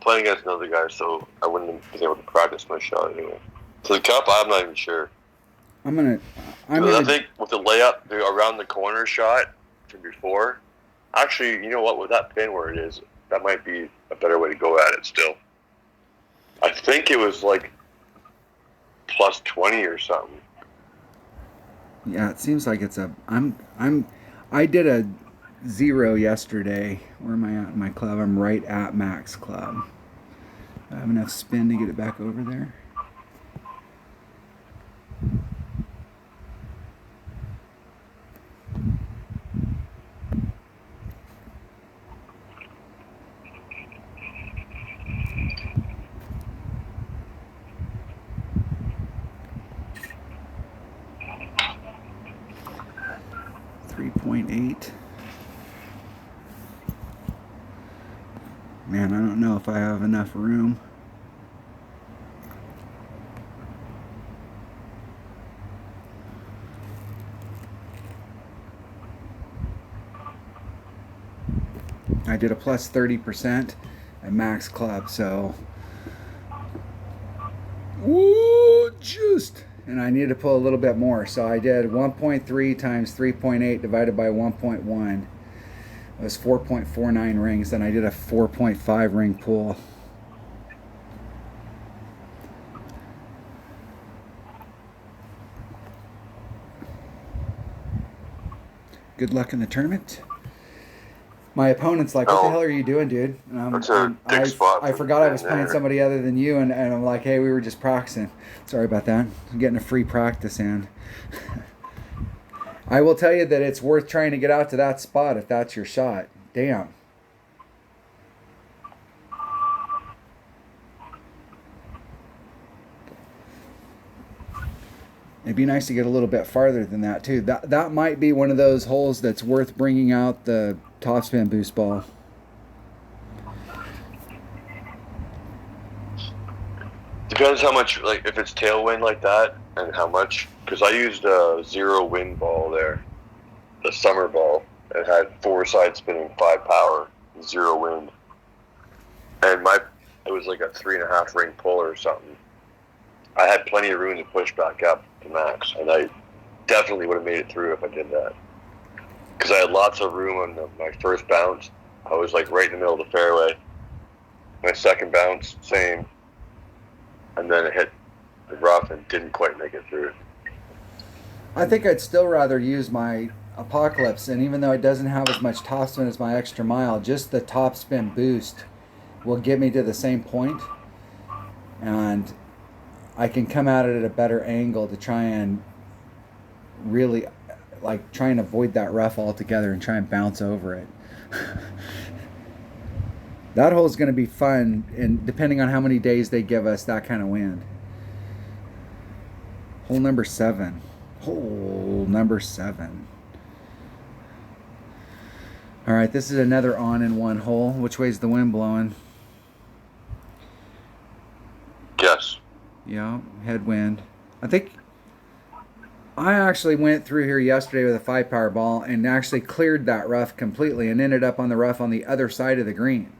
playing against another guy, so I wouldn't have been able to practice my shot anyway. To the cup, I'm not even sure. I think with the layup, the around the corner shot from before, actually, you know what? With that pin where it is, that might be a better way to go at it still. I think it was like plus 20 or something. Yeah, it seems like it's I did a 0 yesterday. Where am I at in my club? I'm right at max club. I have enough spin to get it back over there. .8. Man, I don't know if I have enough room. I did a plus 30% at max club, so and I needed to pull a little bit more, so I did 1.3 times 3.8 divided by 1.1. It was 4.49 rings. Then I did a 4.5 ring pull. Good luck in the tournament. My opponent's like, what the hell are you doing, dude? That's a big spot. I forgot I was playing somebody other than you, and I'm like, hey, we were just practicing. Sorry about that. I'm getting a free practice in. I will tell you that it's worth trying to get out to that spot if that's your shot. Damn. It'd be nice to get a little bit farther than that too. That might be one of those holes that's worth bringing out the topspin boost ball. Depends how much, like if it's tailwind like that and how much. Because I used a 0 wind ball there, the summer ball. It had 4 side spinning, 5 power, 0 wind, and it was like a 3.5 ring pull or something. I had plenty of room to push back up to max, and I definitely would have made it through if I did that. Because I had lots of room on my first bounce. I was like right in the middle of the fairway. My second bounce, same. And then it hit the rough and didn't quite make it through. I think I'd still rather use my Apocalypse, and even though it doesn't have as much topspin as my extra mile, just the topspin boost will get me to the same point, and I can come at it at a better angle to try and really try and avoid that rough altogether and try and bounce over it. That hole is going to be fun, and depending on how many days they give us that kind of wind. Hole number 7. Hole number 7. All right, this is another on in one hole. Which way's the wind blowing? Yes. Yeah, headwind. I think I actually went through here yesterday with a 5-power ball and actually cleared that rough completely and ended up on the rough on the other side of the green.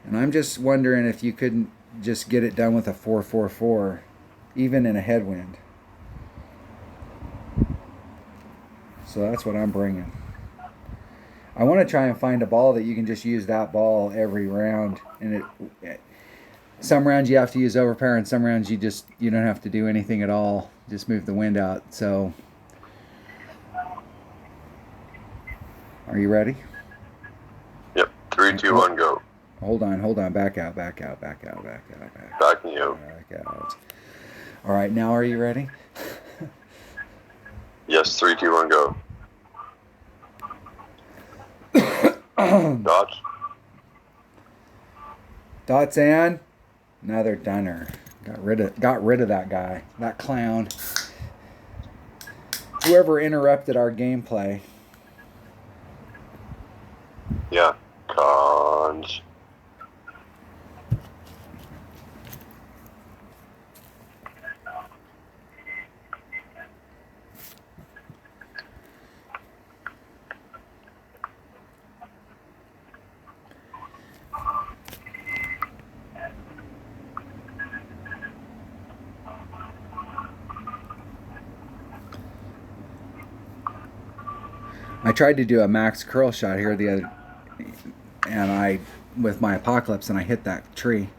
And I'm just wondering if you couldn't just get it done with a 4.44, even in a headwind. So that's what I'm bringing. I want to try and find a ball that you can just use that ball every round. And some rounds you have to use overpower, and some rounds you don't have to do anything at all. Just move the wind out. So, are you ready? Yep. 3, 2, 1, go. Hold on. Back out. Backing you. Back out. All right, now are you ready? Yes, 3, 2, 1, go. Dots. Dots and another dunner. Got rid of that guy, that clown. Whoever interrupted our gameplay. Yeah, cons. I tried to do a max curl shot here the other, and I with my apocalypse, and I hit that tree.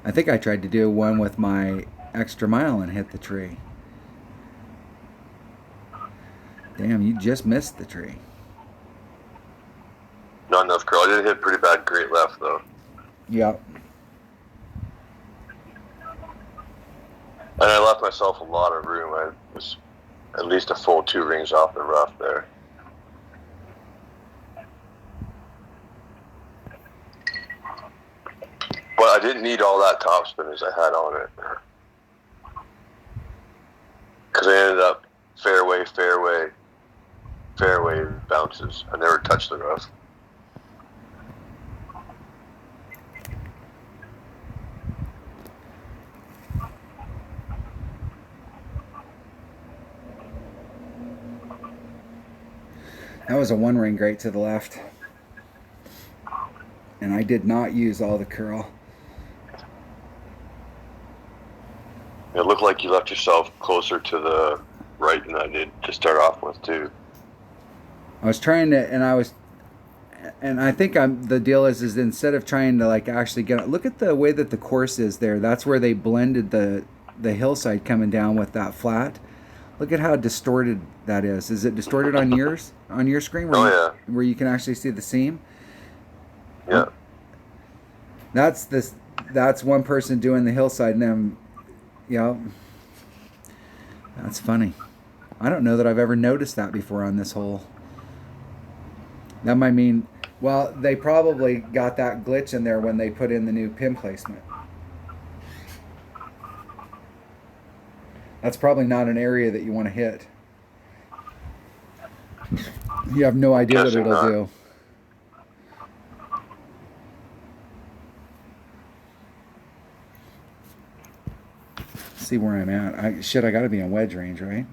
I think I tried to do one with my extra mile and hit the tree. Damn, you just missed the tree. Not enough curl. I did hit pretty bad great left, though. Yep. And I left myself a lot of room. I was at least a full 2 rings off the rough there. But I didn't need all that topspin as I had on it. Because I ended up fairway bounces. I never touched the rough. That was a 1 ring great to the left. And I did not use all the curl. It looked like you left yourself closer to the right than I did to start off with, too. I was trying to, and I think the deal is instead of trying to like actually look at the way that the course is there. That's where they blended the hillside coming down with that flat. Look at how distorted that is. Is it distorted on your screen? Where you can actually see the seam? Yeah. That's one person doing the hillside, and then, yeah. That's funny. I don't know that I've ever noticed that before on this hole. That might mean, well, they probably got that glitch in there when they put in the new pin placement. That's probably not an area that you want to hit. You have no idea what it'll do. See where I'm at. I got to be in wedge range, right?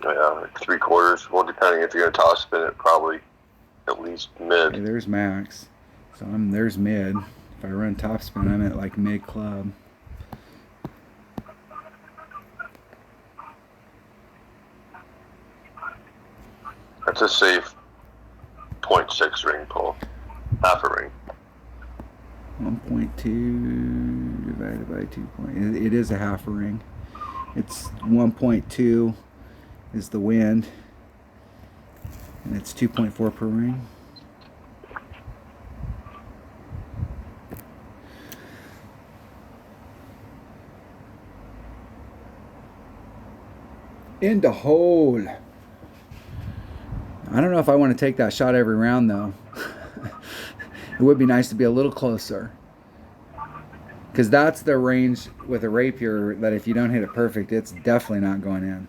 Yeah, like 3/4. Well, depending if you're going to toss spin it, probably at least mid. Okay, there's max. So there's mid. If I run top spin, I'm at like mid club. That's a safe 0.6 ring pull. Half a ring. 1.2 divided by 2. It is a half a ring. It's 1.2 is the wind, and it's 2.4 per ring. In the hole. I don't know if I want to take that shot every round, though. It would be nice to be a little closer. Because that's the range with a rapier that if you don't hit it perfect, it's definitely not going in.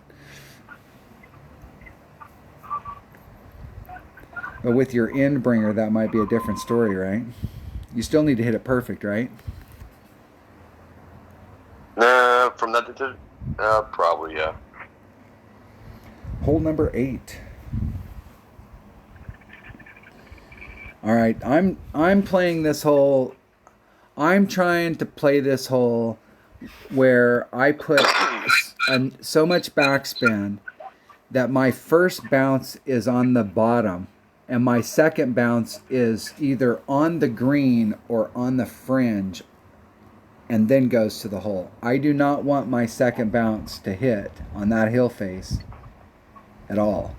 But with your end bringer, that might be a different story, right? You still need to hit it perfect, right? From that to probably, yeah. Hole number 8. All right, I'm playing this hole. I'm trying to play this hole where I put so much backspin that my first bounce is on the bottom and my second bounce is either on the green or on the fringe and then goes to the hole. I do not want my second bounce to hit on that hill face at all.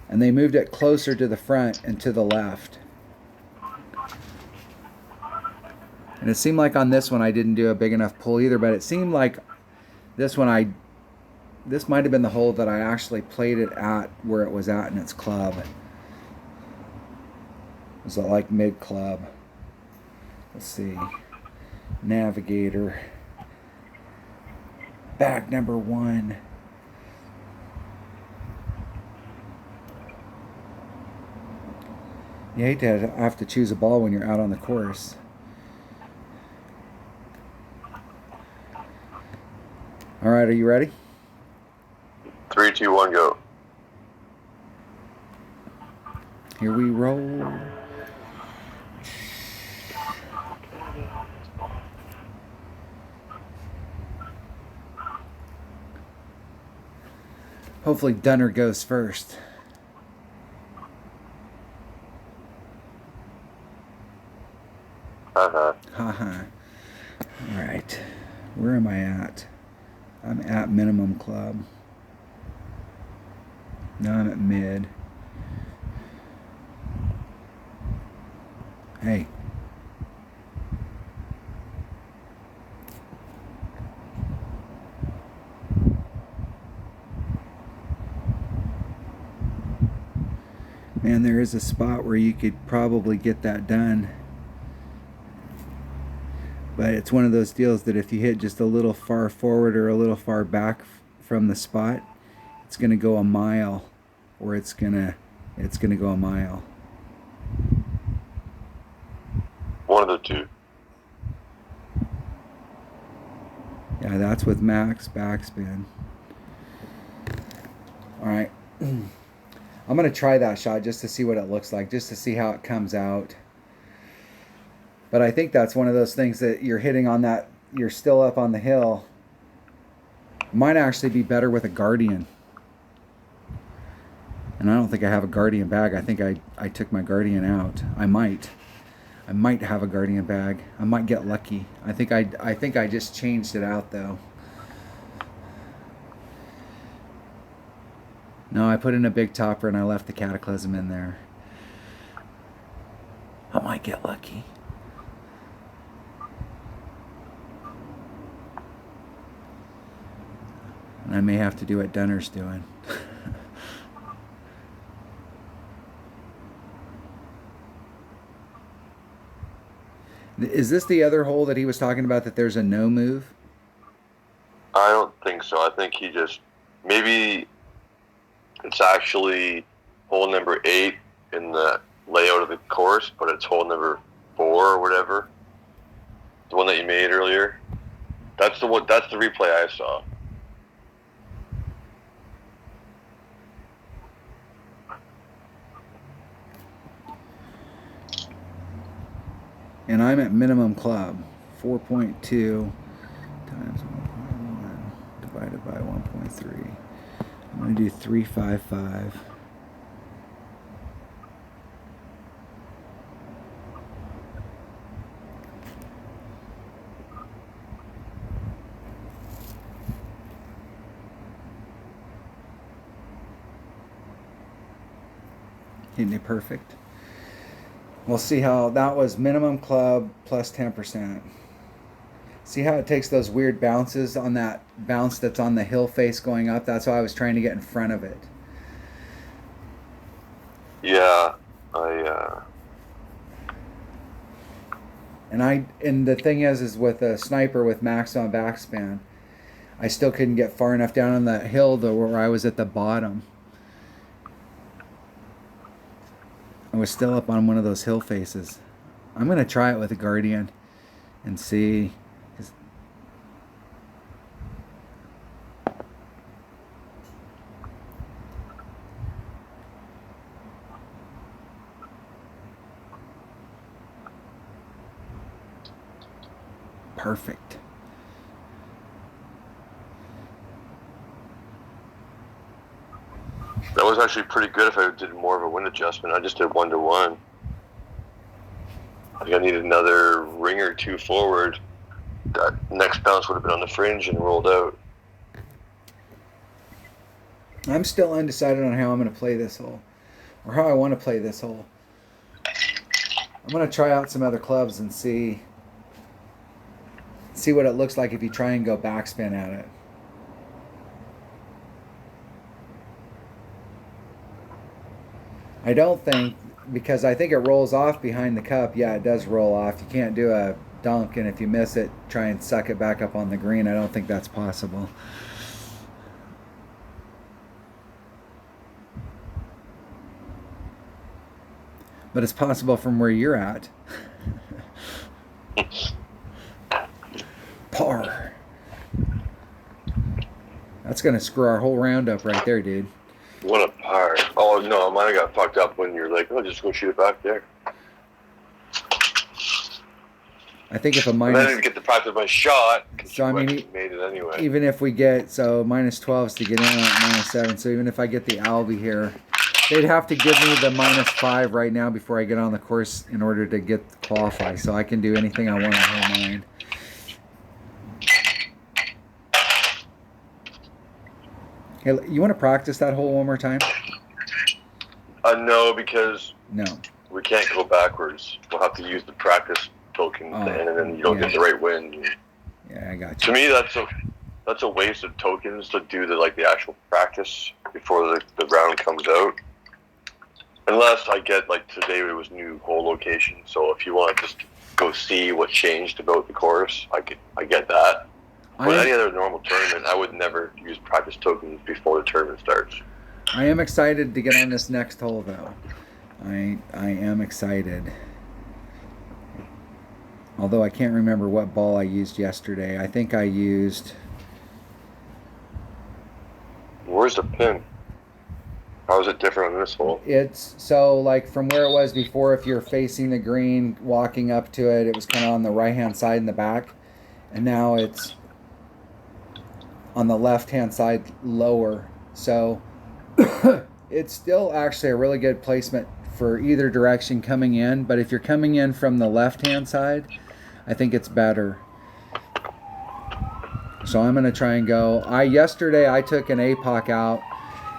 And they moved it closer to the front and to the left. And it seemed like on this one I didn't do a big enough pull either, but it seemed like this one this might have been the hole that I actually played it at where it was at in its club. Is it like mid club? Let's see. Navigator. Bag number 1. You hate to have to choose a ball when you're out on the course. All right, are you ready? 3, 2, 1, go. Here we roll. Hopefully Dunner goes first. Haha. All right. Where am I at? I'm at minimum club. Now I'm at mid. Hey. Man, there is a spot where you could probably get that done. But it's one of those deals that if you hit just a little far forward or a little far back from the spot, it's going to go a mile, or it's going to go a mile. One of the two. Yeah, that's with max backspin. All right. I'm going to try that shot just to see what it looks like, just to see how it comes out. But I think that's one of those things that you're hitting on that, you're still up on the hill. Might actually be better with a Guardian. And I don't think I have a Guardian bag. I think I took my Guardian out. I might have a Guardian bag. I might get lucky. I think I just changed it out though. No, I put in a big topper and I left the Cataclysm in there. I might get lucky. And I may have to do what Dunner's doing. Is this the other hole that he was talking about that there's a no move? I don't think so. I think he just, maybe it's actually hole number 8 in the layout of the course, but it's hole number 4 or whatever. The one that you made earlier. That's the one. That's the replay I saw. And I'm at minimum club. 4.2 times 1.1 divided by 1.3. I'm going to do 355. Hitting it perfect. We'll see how that was minimum club plus 10%. See how it takes those weird bounces on that bounce that's on the hill face going up? That's why I was trying to get in front of it. Yeah, And the thing is with a sniper with maximum backspan, I still couldn't get far enough down on the hill though where I was at the bottom. I was still up on one of those hill faces. I'm going to try it with a Guardian and see. Perfect. that was actually pretty good if I did more of a wind adjustment. I just did 1-to-1. I think I needed another ring or 2 forward. That next bounce would have been on the fringe and rolled out. I'm still undecided on how I'm going to play this hole, or how I want to play this hole. I'm going to try out some other clubs and see what it looks like if you try and go backspin at it. I don't think because I think it rolls off behind the cup. Yeah, it does roll off. You can't do a dunk, and if you miss it, try and suck it back up on the green. I don't think that's possible. But it's possible from where you're at. Par. That's going to screw our whole round up right there, dude. What a par. Oh, no, mine got fucked up when you're like, oh, just go shoot it back there. I think if a minus... And then I didn't get the practice of my shot. So, I mean, made it anyway. Even if we get, so minus 12s to get in at minus 7. So even if I get the Albie here, they'd have to give me the minus 5 right now before I get on the course in order to get qualify. So I can do anything I want on hole 9. Hey, you want to practice that hole one more time? No, because no, we can't go backwards. We'll have to use the practice token, and then you don't get the right wind. Yeah, I got you. To me, that's a waste of tokens to do the actual practice before the round comes out. Unless I get, today it was new hole location, so if you want to just go see what changed about the course, I get that. But any other normal tournament, I would never use practice tokens before the tournament starts. I am excited to get on this next hole, though. I am excited. Although I can't remember what ball I used yesterday. I think I used... Where's the pin? How is it different on this hole? It's so from where it was before, if you're facing the green, walking up to it, it was kind of on the right-hand side in the back. And now it's on the left-hand side lower. So it's still actually a really good placement for either direction coming in. But if you're coming in from the left-hand side, I think it's better. So I'm going to try and go. Yesterday I took an APOC out,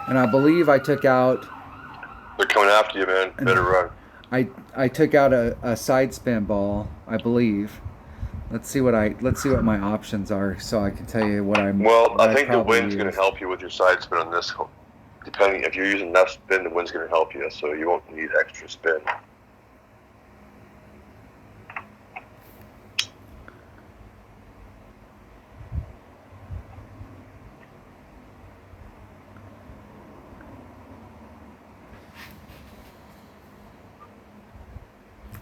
and I believe I took out... They're coming after you, man. Better run. I took out a side spin ball, I believe. Let's see what my options are, so I can tell you what I'm. Well, I think the wind's going to help you with your side spin on this hole. Depending if you're using left spin, the wind's going to help you, so you won't need extra spin.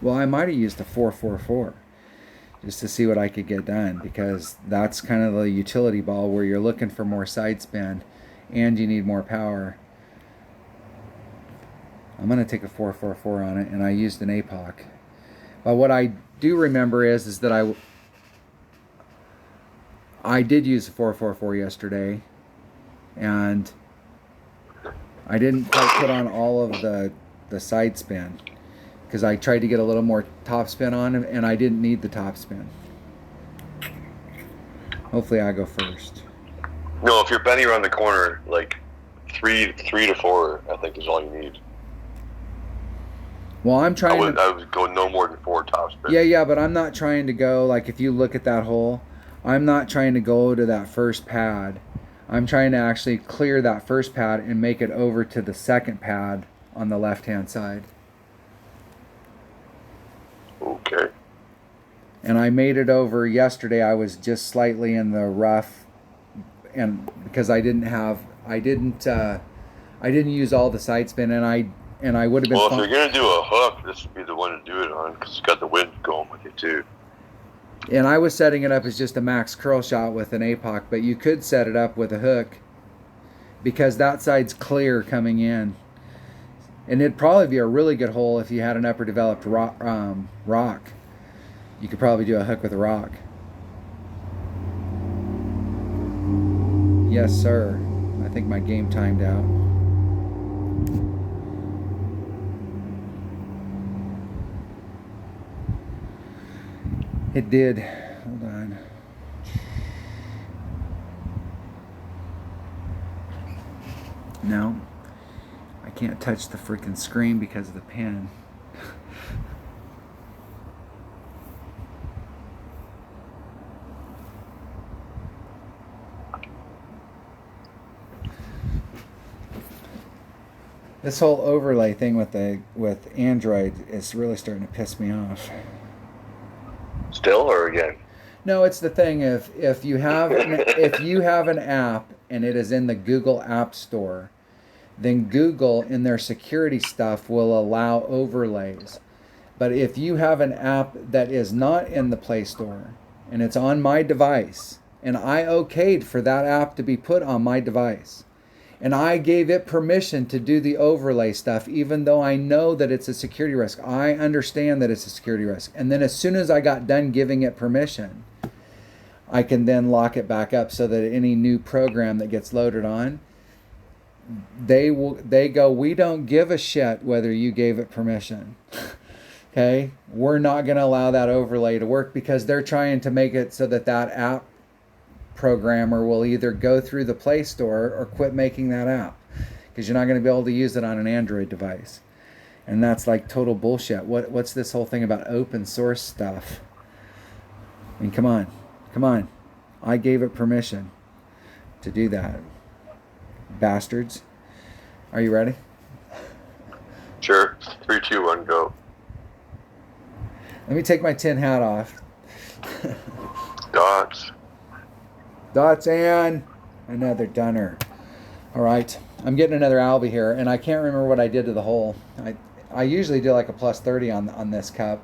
Well, I might have used a 4-4-4 just to see what I could get done, because that's kind of the utility ball where you're looking for more side spin and you need more power. I'm going to take a 4-4-4 on it, and I used an APOC. But what I do remember is that I did use a 4-4-4 yesterday, and I didn't quite put on all of the side spin, because I tried to get a little more top spin on him, and I didn't need the top spin. Hopefully I go first. No, if you're bending around the corner, 3 to 4, I think is all you need. Well, I'm trying I would go no more than 4 top spin. Yeah, but I'm not trying to go, if you look at that hole, I'm not trying to go to that first pad. I'm trying to actually clear that first pad and make it over to the second pad on the left-hand side. Okay. And I made it over yesterday. I was just slightly in the rough, and because I didn't use all the side spin, and I would have been. Well, if you're gonna do a hook, this would be the one to do it on, because it's got the wind going with you too. And I was setting it up as just a max curl shot with an APOC, but you could set it up with a hook, because that side's clear coming in. And it'd probably be a really good hole if you had an upper developed rock. You could probably do a hook with a rock. Yes, sir. I think my game timed out. It did. Hold on. No. I can't touch the freaking screen because of the pen. This whole overlay thing with Android is really starting to piss me off. Still or again? No, it's the thing if you have if you have an app and it is in the Google App Store, then Google in their security stuff will allow overlays. But if you have an app that is not in the Play Store and it's on my device, and I okayed for that app to be put on my device, and I gave it permission to do the overlay stuff, even though I know that it's a security risk. I understand that it's a security risk. And then as soon as I got done giving it permission, I can then lock it back up so that any new program that gets loaded on, they go, we don't give a shit whether you gave it permission. Okay? We're not going to allow that overlay to work because they're trying to make it so that that app programmer will either go through the Play Store or quit making that app because you're not going to be able to use it on an Android device. And that's like total bullshit. What's this whole thing about open source stuff? I mean, come on. I gave it permission to do that. Bastards. Are you ready? Sure. 3, 2, 1, go. Let me take my tin hat off. Dots and another dunner. All right, I'm getting another Albie here, and I can't remember what I did to the hole. I usually do like a plus 30 on this cup,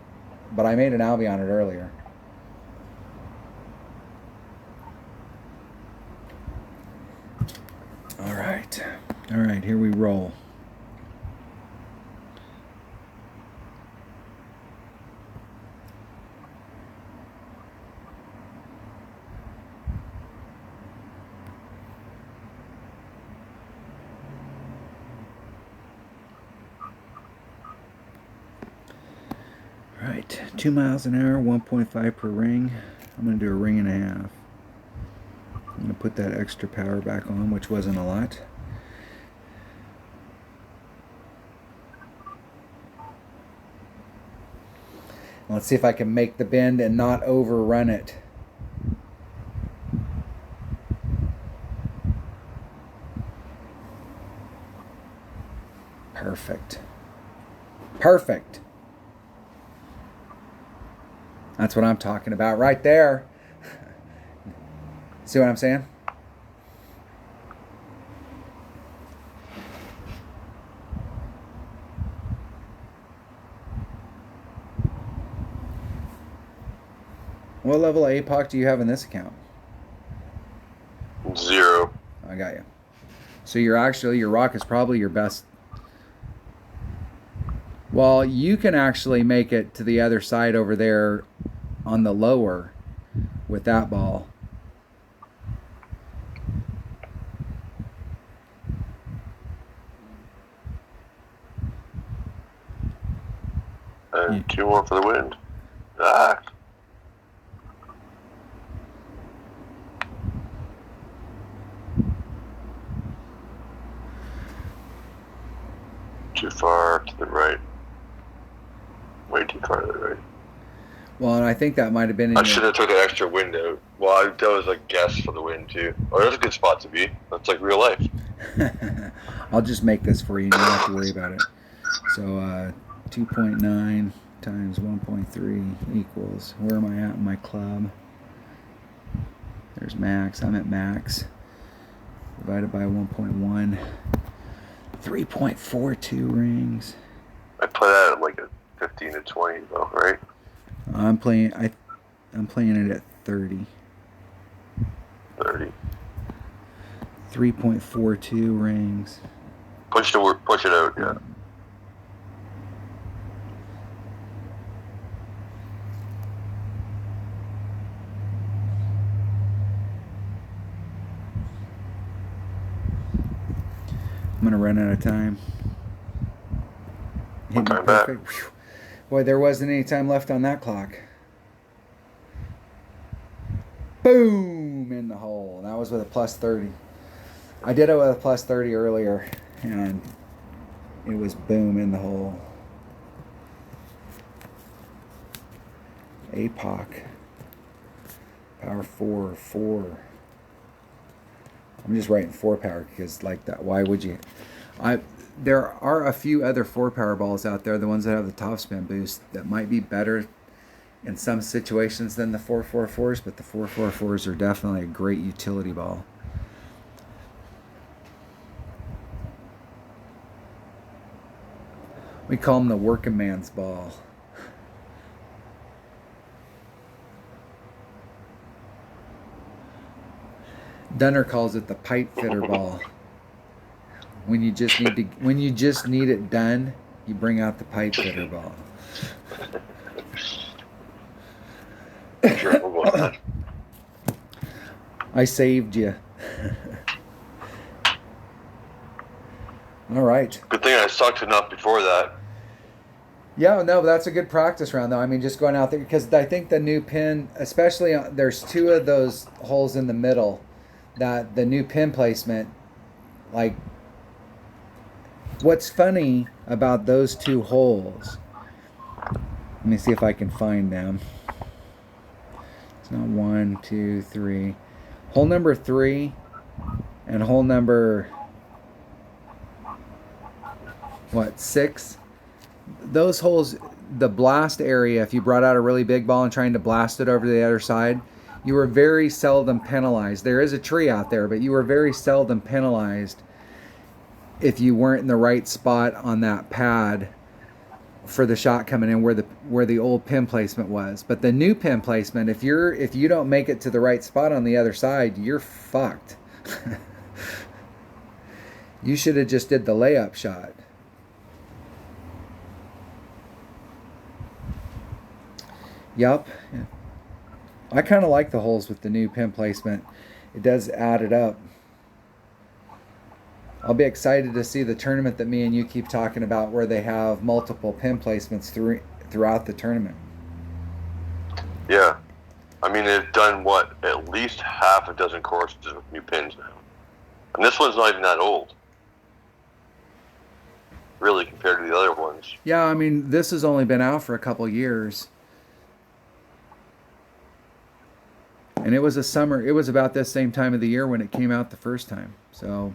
but I made an Albie on it earlier. All right, here we roll. All right, 2 miles an hour, 1.5 per ring. I'm going to do a ring and a half. I'm going to put that extra power back on, which wasn't a lot. Let's see if I can make the bend and not overrun it. Perfect. That's what I'm talking about right there. See what I'm saying? What level of APOC do you have in this account? 0. I got you. So your rock is probably your best. Well, you can actually make it to the other side over there on the lower with that ball. And 2 more for the wind. Ah. Too far to the right. Way too far to the right. Well, and I think that might have been in I should have took an extra wind out. Well, that was a guess for the wind too. Oh, that's a good spot to be. That's like real life. I'll just make this for you. You don't have to worry about it. So 2.9 times 1.3 equals, where am I at in my club? There's max. I'm at max. Divided by 1.1. 3.42 rings. I play that at like a 15 to 20 though, right? I'm playing it at 30. 30. 3.42 rings. Push it out, yeah. I'm gonna run out of time. What time back? Boy, there wasn't any time left on that clock. Boom! In the hole. That was with a plus 30. I did it with a plus 30 earlier, and it was boom in the hole. APOC. Power 4. I'm just writing 4 power because like that. Why would you? There are a few other 4-power balls out there, the ones that have the top spin boost, that might be better in some situations than the 444s, but the 444s are definitely a great utility ball. We call them the working man's ball. Dunner calls it the pipe fitter ball. When you just need it done, you bring out the pipe fitter ball. Sure, I saved you. All right. good thing I sucked enough before that. Yeah, no, that's a good practice round, though. I mean, just going out there, because I think the new pin, especially there's 2 of those holes in the middle, that the new pin placement, like, what's funny about those 2 holes, let me see if I can find them. It's not 1, 2, 3. Hole number 3 and hole number, 6? Those holes, the blast area, if you brought out a really big ball and trying to blast it over to the other side, you were very seldom penalized. There is a tree out there, but you were very seldom penalized if you weren't in the right spot on that pad for the shot coming in where the old pin placement was. But the new pin placement, if you don't make it to the right spot on the other side, you're fucked. You should have just did the layup shot. Yup. I kind of like the holes with the new pin placement. It does add it up. I'll be excited to see the tournament that me and you keep talking about, where they have multiple pin placements throughout the tournament. Yeah. I mean, they've done, at least half a dozen courses with new pins now. And this one's not even that old, really, compared to the other ones. Yeah, I mean, this has only been out for a couple years. And it was about this same time of the year when it came out the first time. So,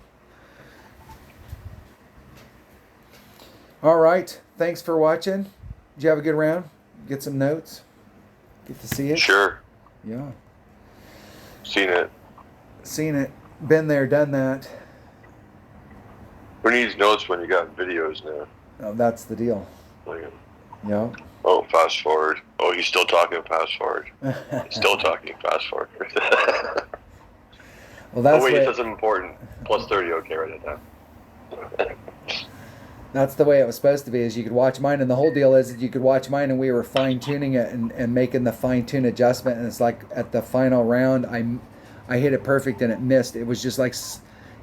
all right. Thanks for watching. Did you have a good round? Get some notes? Get to see it? Sure. Yeah. Seen it. Been there, done that. Who needs notes when you got videos now? Oh, that's the deal. Yeah. Oh, fast forward. Oh, he's still talking fast forward. Still talking fast forward. Well, that's wait, that's important. Plus 30, okay, right at that. That's the way it was supposed to be, is you could watch mine, and the whole deal is that you could watch mine and we were fine-tuning it and making the fine-tune adjustment, and it's like at the final round, I hit it perfect and it missed. It was just like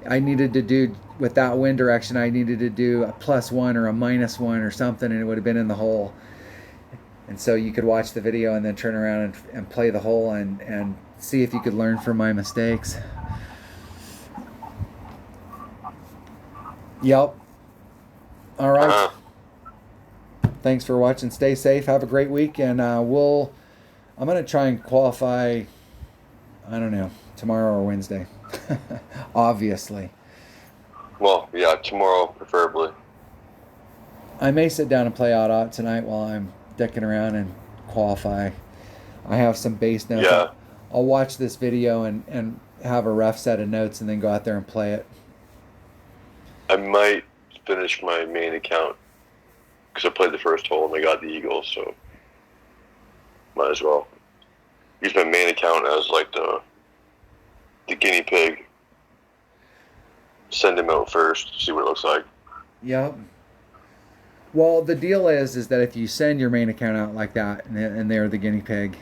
I needed to do, with that wind direction, I needed to do a +1 or a -1 or something, and it would have been in the hole. And so you could watch the video and then turn around and play the hole and see if you could learn from my mistakes. Yep. All right. Thanks for watching. Stay safe. Have a great week. And I'm going to try and qualify, I don't know, tomorrow or Wednesday. Obviously. Well, yeah, tomorrow preferably. I may sit down and play out tonight while I'm dicking around and qualify. I have some base notes. Yeah. I'll watch this video and have a rough set of notes and then go out there and play it. I might finish my main account because I played the first hole and I got the eagle, so might as well use my main account as like the guinea pig. Send him out first, see what it looks like. Yep. Well, the deal is that if you send your main account out like that and they're the guinea pig,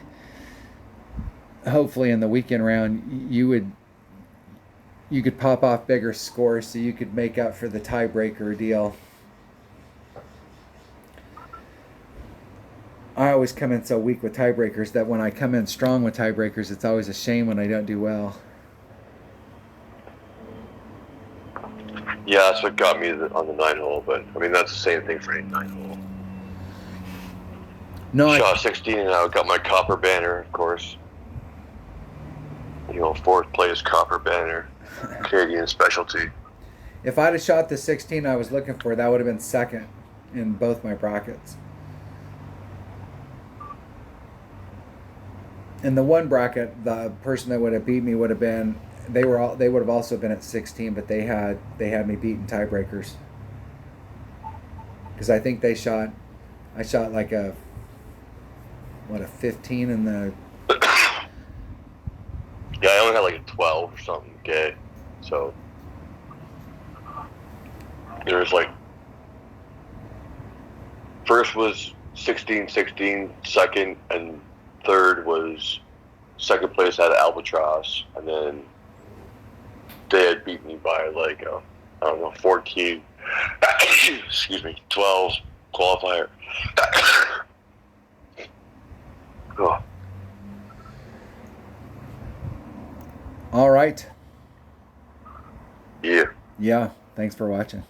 hopefully in the weekend round you could pop off bigger scores so you could make up for the tiebreaker deal. I always come in so weak with tiebreakers that when I come in strong with tiebreakers, it's always a shame when I don't do well. Yeah, that's what got me on the 9 hole, but I mean that's the same thing for any 9 hole. No, Shot 16 and I got my copper banner, of course. You know, 4th place copper banner, Canadian specialty. If I'd have shot the 16 I was looking for, that would have been second in both my brackets. In the one bracket, the person that would have beat me would have been they would have also been at 16, but they had me beaten tiebreakers because I think I shot like a 15 in the. Yeah, I only had like a 12 or something. Okay, so there was like first was 16-16, second and third was second place had Albatross, and then they had beat me by like I don't know 14. Excuse me, 12 qualifier. Oh. All right. Yeah. Yeah. Thanks for watching.